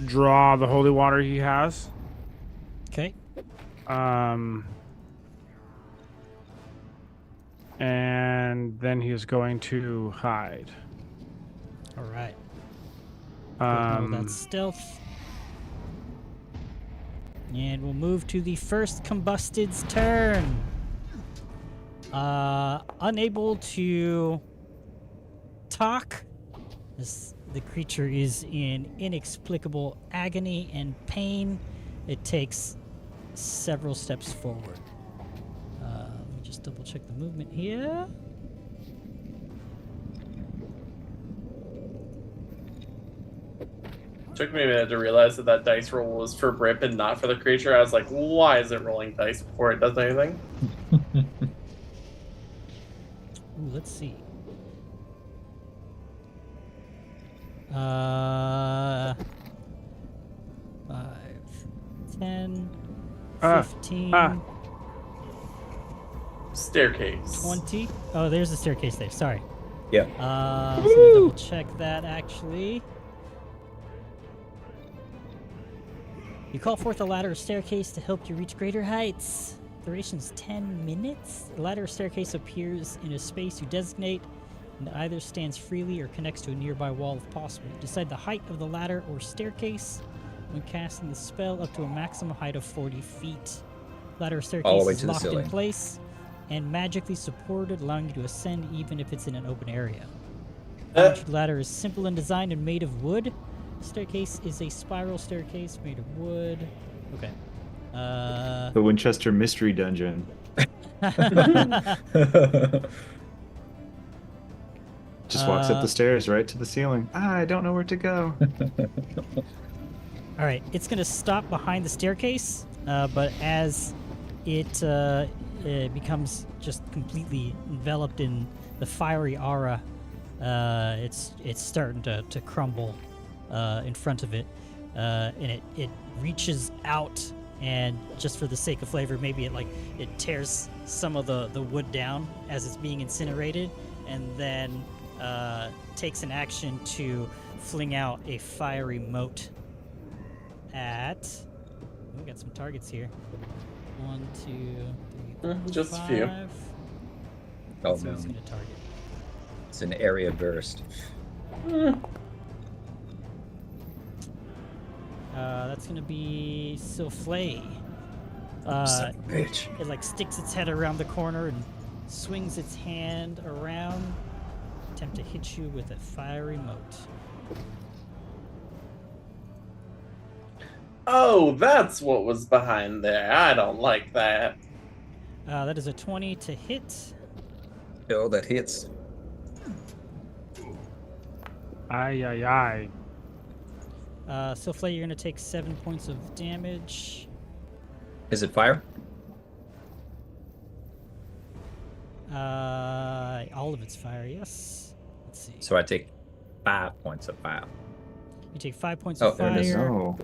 draw the holy water he has. Okay. And then he is going to hide. All right. That's stealth. And we'll move to the first combusted's turn. Unable to talk, as the creature is in inexplicable agony and pain. It takes several steps forward. Let me just double check the movement here. Took me a minute to realize that dice roll was for Brip and not for the creature. I was like, why is it rolling dice before it does anything? Ooh, let's see. 5, 10, 15, Staircase. 20. Oh, there's a staircase there. Sorry. Yeah. I was gonna double check that actually. You call forth a ladder or staircase to help you reach greater heights. Duration's 10 minutes. The ladder or staircase appears in a space you designate and either stands freely or connects to a nearby wall if possible. Decide the height of the ladder or staircase when casting the spell up to a maximum height of 40 feet. Ladder or staircase is locked in place and magically supported, allowing you to ascend even if it's in an open area. The ladder is simple in design and made of wood. Staircase is a spiral staircase made of wood. Okay. The Winchester Mystery Dungeon. Just walks up the stairs right to the ceiling. I don't know where to go. All right, it's gonna stop behind the staircase, but as it becomes just completely enveloped in the fiery aura, it's starting to crumble in front of it, and it reaches out, and just for the sake of flavor, maybe it tears some of the wood down as it's being incinerated, and then takes an action to fling out a fiery mote at. We got some targets here. 1, 2, 3, 4, just 5. a few. Oh So no. it's gonna target. It's an area burst. That's gonna be Souffle. Son of a bitch. It sticks its head around the corner and swings its hand around attempt to hit you with a fiery mote. Oh, that's what was behind there. I don't like that. That is a 20 to hit. Oh, that hits. Aye. Silflay, you're going to take 7 points of damage. Is it fire? All of it's fire, yes. Let's see. So I take 5 points of fire. You take 5 points Oh, of there it is. fire, Oh,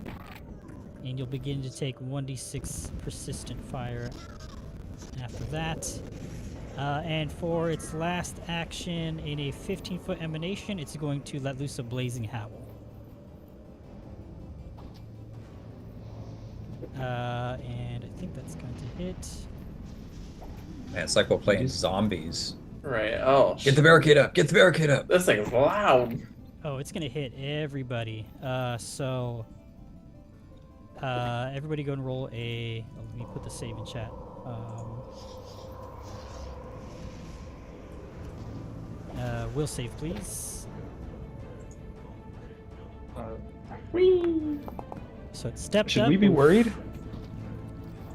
and you'll begin to take 1d6 persistent fire after that. And for its last action, in a 15-foot emanation, it's going to let loose a blazing howl. And I think that's going to hit. Man, it's like we're playing zombies. Right. Oh, Get the barricade up! Get the barricade up! this thing is loud. Oh, it's going to hit everybody. Everybody go and roll a... Oh, let me put the save in chat. Will save, please. So it stepped should up. we be worried?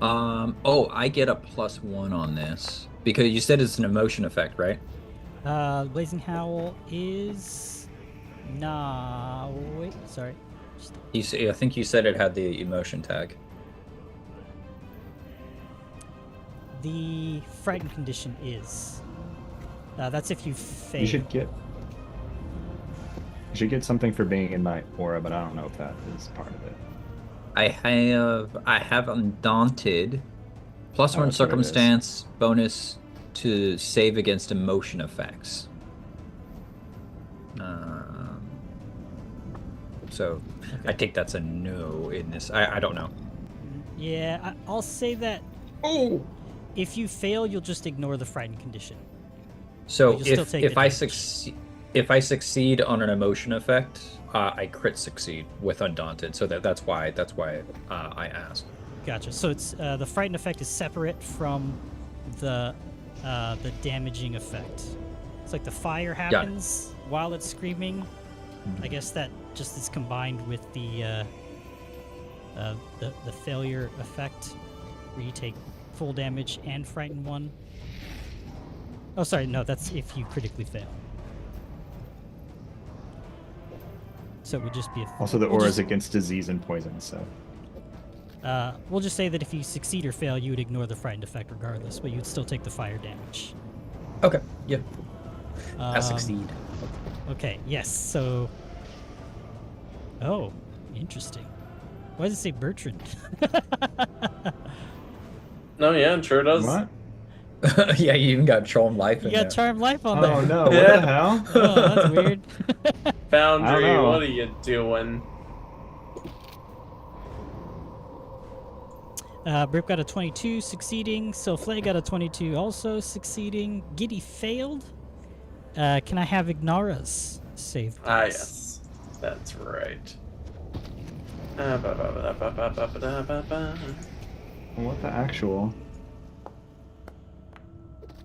Oh, I get a +1 on this. Because you said it's an emotion effect, right? Blazing Howl is... Nah, wait, sorry. I think you said it had the emotion tag. The frightened condition is. That's if you fail. You should get something for being in my aura, but I don't know if that is part of it. I have Undaunted, +1 that's what it is. circumstance, bonus to save against emotion effects. So Okay. I think that's a no in this. I don't know. Yeah, I'll say that Oh. if you fail, you'll just ignore the frightened condition. So But you'll still take if the I damage. if I succeed on an emotion effect, I crit succeed with Undaunted. So that's why I asked. Gotcha. So it's the frightened effect is separate from the damaging effect. It's like the fire happens while it's screaming. I guess that just is combined with the failure effect, where you take full damage and frighten 1. Oh, sorry, no, that's if you critically fail. So it would just be a... Also, the we'll aura just- is against disease and poison, so. we'll just say that if you succeed or fail, you would ignore the frightened effect regardless, but you would still take the fire damage. Okay. Yeah. I Um, succeed. Okay, yes, so... Oh, interesting. Why does it say Bertrand? No, yeah, it sure does. What? Yeah, you even got Charm Life You in got there. Charm Life on there. Oh no! What Yeah. the hell? Oh, that's weird. I Foundry, don't know. what are you doing? Brip got a 22, succeeding. Silflay got a 22, also succeeding. Giddy failed. Can I have Ignara's save, please? Ah, yes. That's right. What the actual?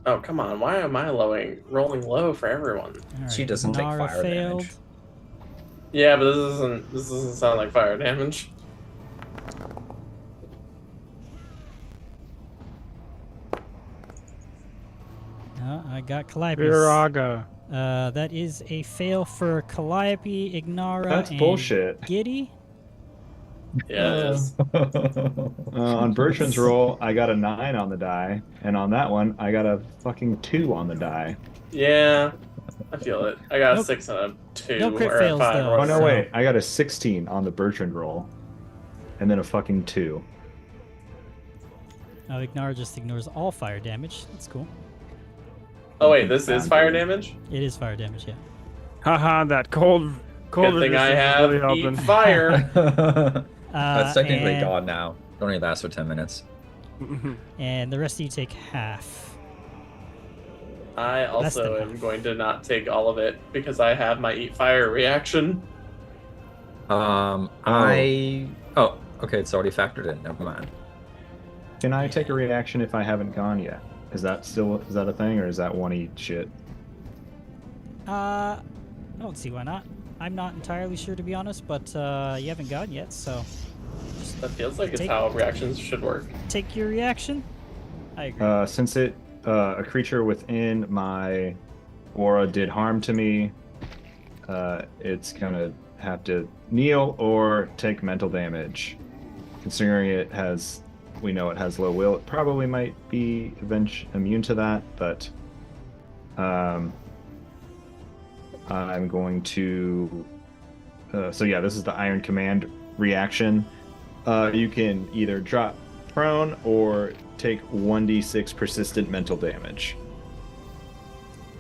Oh, come on. Why am I rolling low for everyone? All She doesn't take Ignara fire failed. damage. Yeah, but this doesn't sound like fire damage. I got Calliope. Viraga. That is a fail for Calliope, Ignara, That's and bullshit. Giddy. Yeah, it is. On Bertrand's roll, I got a 9 on the die, and on that one, I got a fucking 2 on the die. Yeah, I feel it. I got a Nope. 6 and a 2. No crit or a fails, 5 though. or Oh no, So- wait! I got a 16 on the Bertrand roll, and then a fucking 2. Oh, Ignara just ignores all fire damage. That's cool. Oh, wait, this is fire damage? It is fire damage, yeah. Haha, that cold Good thing I resistance is have really eat helping. fire. That's technically and, gone now. It only lasts for 10 minutes. And the rest of you take half. I Less than also am half. going to not take all of it because I have my eat fire reaction. Oh, okay, it's already factored in. Never mind. Can I take a reaction if I haven't gone yet? Is that a thing, or is that one eat shit? I don't see why not. I'm not entirely sure, to be honest, but you haven't gone yet, so... That feels like it's how reactions should work. Take your reaction. I agree. Since a creature within my aura did harm to me, it's gonna have to kneel or take mental damage. Considering we know it has low will, it probably might be immune to that, but I'm going to... so yeah, this is the Iron Command reaction. You can either drop prone or take 1d6 persistent mental damage.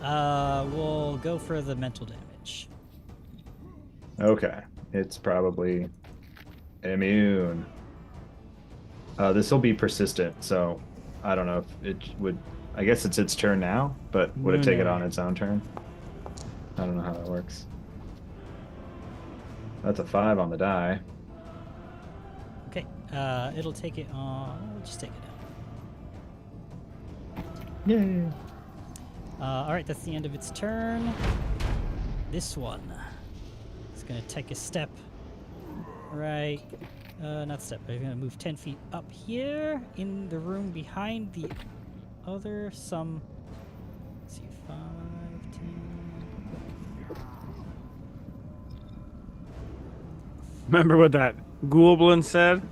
We'll go for the mental damage. Okay, it's probably immune. This will be persistent, so I don't know if it would... I guess it's its turn now, but would it take it on its own turn? I don't know how that works. That's a 5 on the die. Okay, it'll take it on... We'll just take it out. Yay! Alright, that's the end of its turn. This one is going to take a step. Right. Not step, but I'm going to move 10 feet up here in the room behind the other. Let's see, 5, 10. Remember what that Goblin said?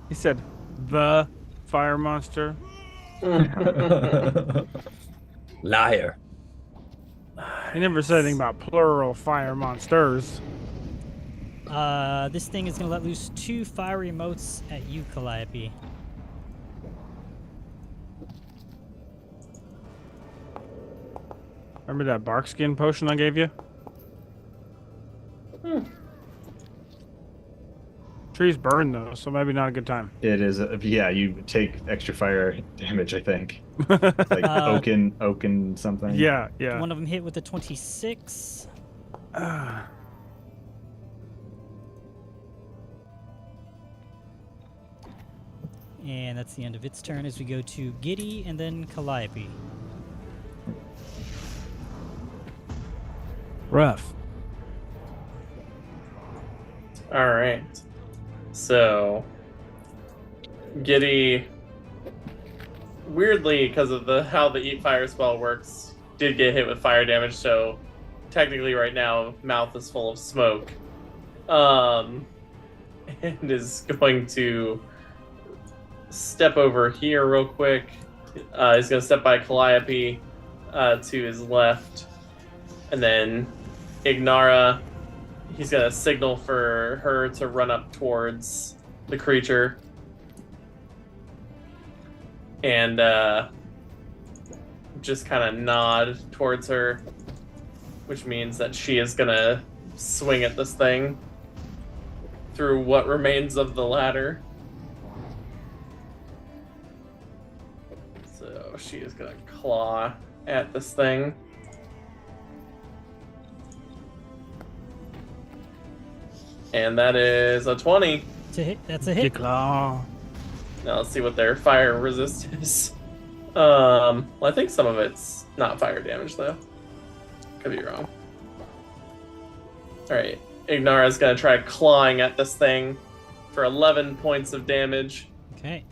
He said, "The fire monster." Liar. He never said anything about plural fire monsters. This thing is going to let loose 2 fiery motes at you, Calliope. Remember that bark skin potion I gave you? Trees burn though, so maybe not a good time. It is, yeah, you take extra fire damage, I think. It's like oaken something. Yeah, yeah. One of them hit with a 26. And that's the end of its turn as we go to Giddy and then Calliope. Rough. All right. So, Giddy, weirdly, because of how the Eat Fire spell works, did get hit with fire damage. So, technically, right now, mouth is full of smoke, and is going to step over here real quick. He's going to step by Calliope to his left, and then Ignara. He's going to signal for her to run up towards the creature. And just kind of nod towards her, which means that she is going to swing at this thing through what remains of the ladder. So she is going to claw at this thing. And that is a 20. It's a hit. That's a hit. Claw. Now let's see what their fire resist is. Well, I think some of it's not fire damage, though. Could be wrong. Alright. Ignara's going to try clawing at this thing for 11 points of damage. Okay.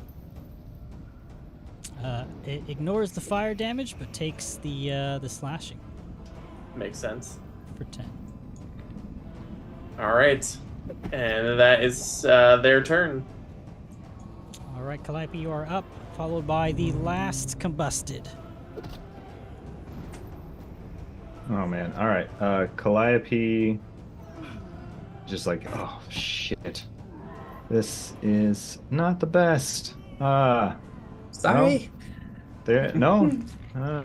It ignores the fire damage, but takes the slashing. Makes sense. For 10. Alright. And that is their turn. Alright, Calliope, you are up, followed by the last combusted. Oh man. All right. Calliope. Just like, oh shit. This is not the best. Sorry. No. Well,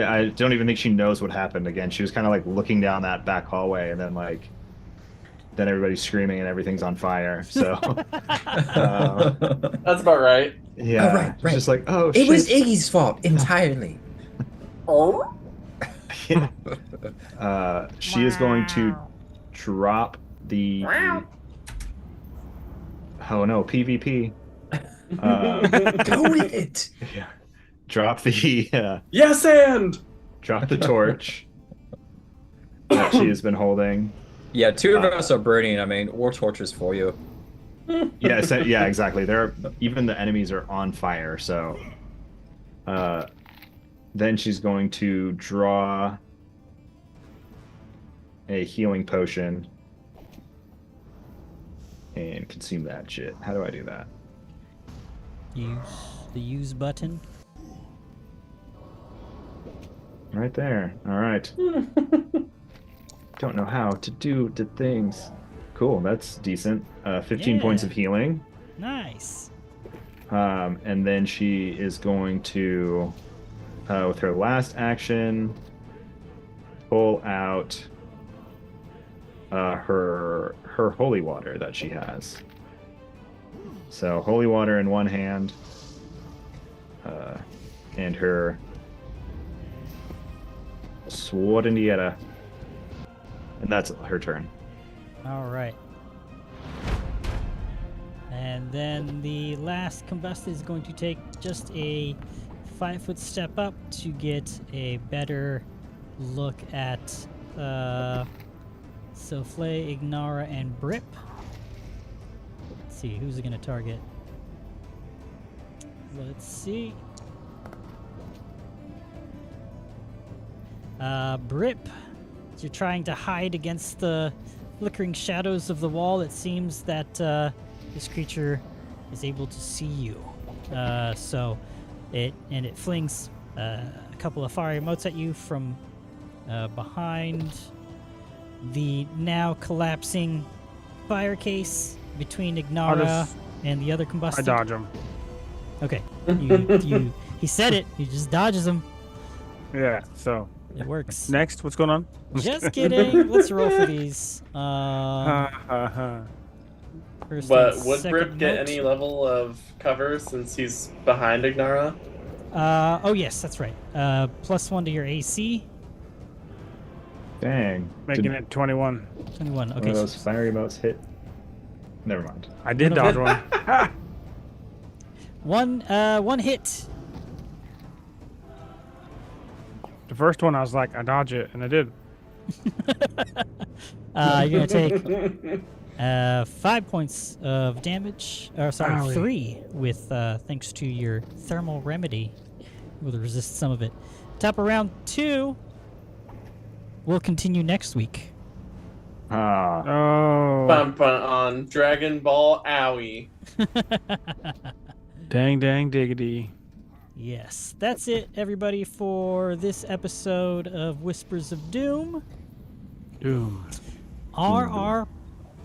I don't even think she knows what happened again. She was kind of like looking down that back hallway, and then everybody's screaming and everything's on fire. So That's about right. yeah, Oh, right. Just like, oh It shit. was Iggy's fault entirely. Oh? She is going to drop the. Oh no, PvP. Go with it. Yeah. Drop the Yes, and drop the torch. that she has been holding. Yeah, two of us are burning. I mean, war torches for you. Yeah, yeah, exactly. Even the enemies are on fire. So, then she's going to draw a healing potion and consume that shit. How do I do that? Use the use button. Right there. All right. Don't know how to do the things. Cool, that's decent. 15 points of healing. Nice. And then she is going to, with her last action, pull out her holy water that she has. So holy water in one hand, and her sword Indiana, and that's her turn. All right. And then the last combust is going to take just a 5-foot step up to get a better look at Souffle, Ignara, and Brip. Let's see, who's it going to target? Let's see. Brip, as you're trying to hide against the flickering shadows of the wall, it seems that this creature is able to see you. So it flings a couple of fire emotes at you from behind the now collapsing fire case between Ignara and the other combustion. I dodge him. Okay. He said it. He just dodges him. Yeah, so. It works. Next, what's going on? Just kidding. Let's roll for these. First But and would second Brip get note. any level of cover since he's behind Ignara? Oh yes, that's right. +1 to your AC. Dang. Making it 21. 21. One Okay. of those fire emotes hit. Never mind. I did dodge one. One hit. The first one, I was like, I dodge it, and I did. You're gonna take 5 points of damage. Or sorry, Owie. 3 with thanks to your thermal remedy. Will resist some of it. Top of round 2. We'll continue next week. Oh. Bump on Dragon Ball Owie. Dang, diggity. Yes, that's it, everybody, for this episode of Whispers of Doom. Doom. Are our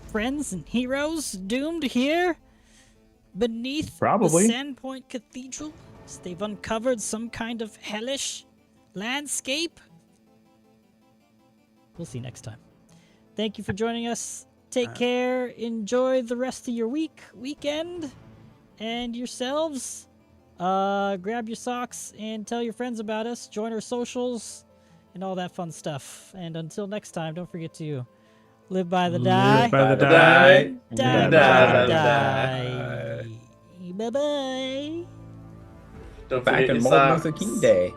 friends and heroes doomed here beneath Probably. the Sandpoint Cathedral? As they've uncovered some kind of hellish landscape? We'll see next time. Thank you for joining us. Take care. Enjoy the rest of your weekend, and yourselves. Grab your socks and tell your friends about us. Join our socials and all that fun stuff. And until next time, don't forget to live by the die. Live by the die. Die by the die. Bye-bye. Don't Back forget in your Martin socks. Luther King Day.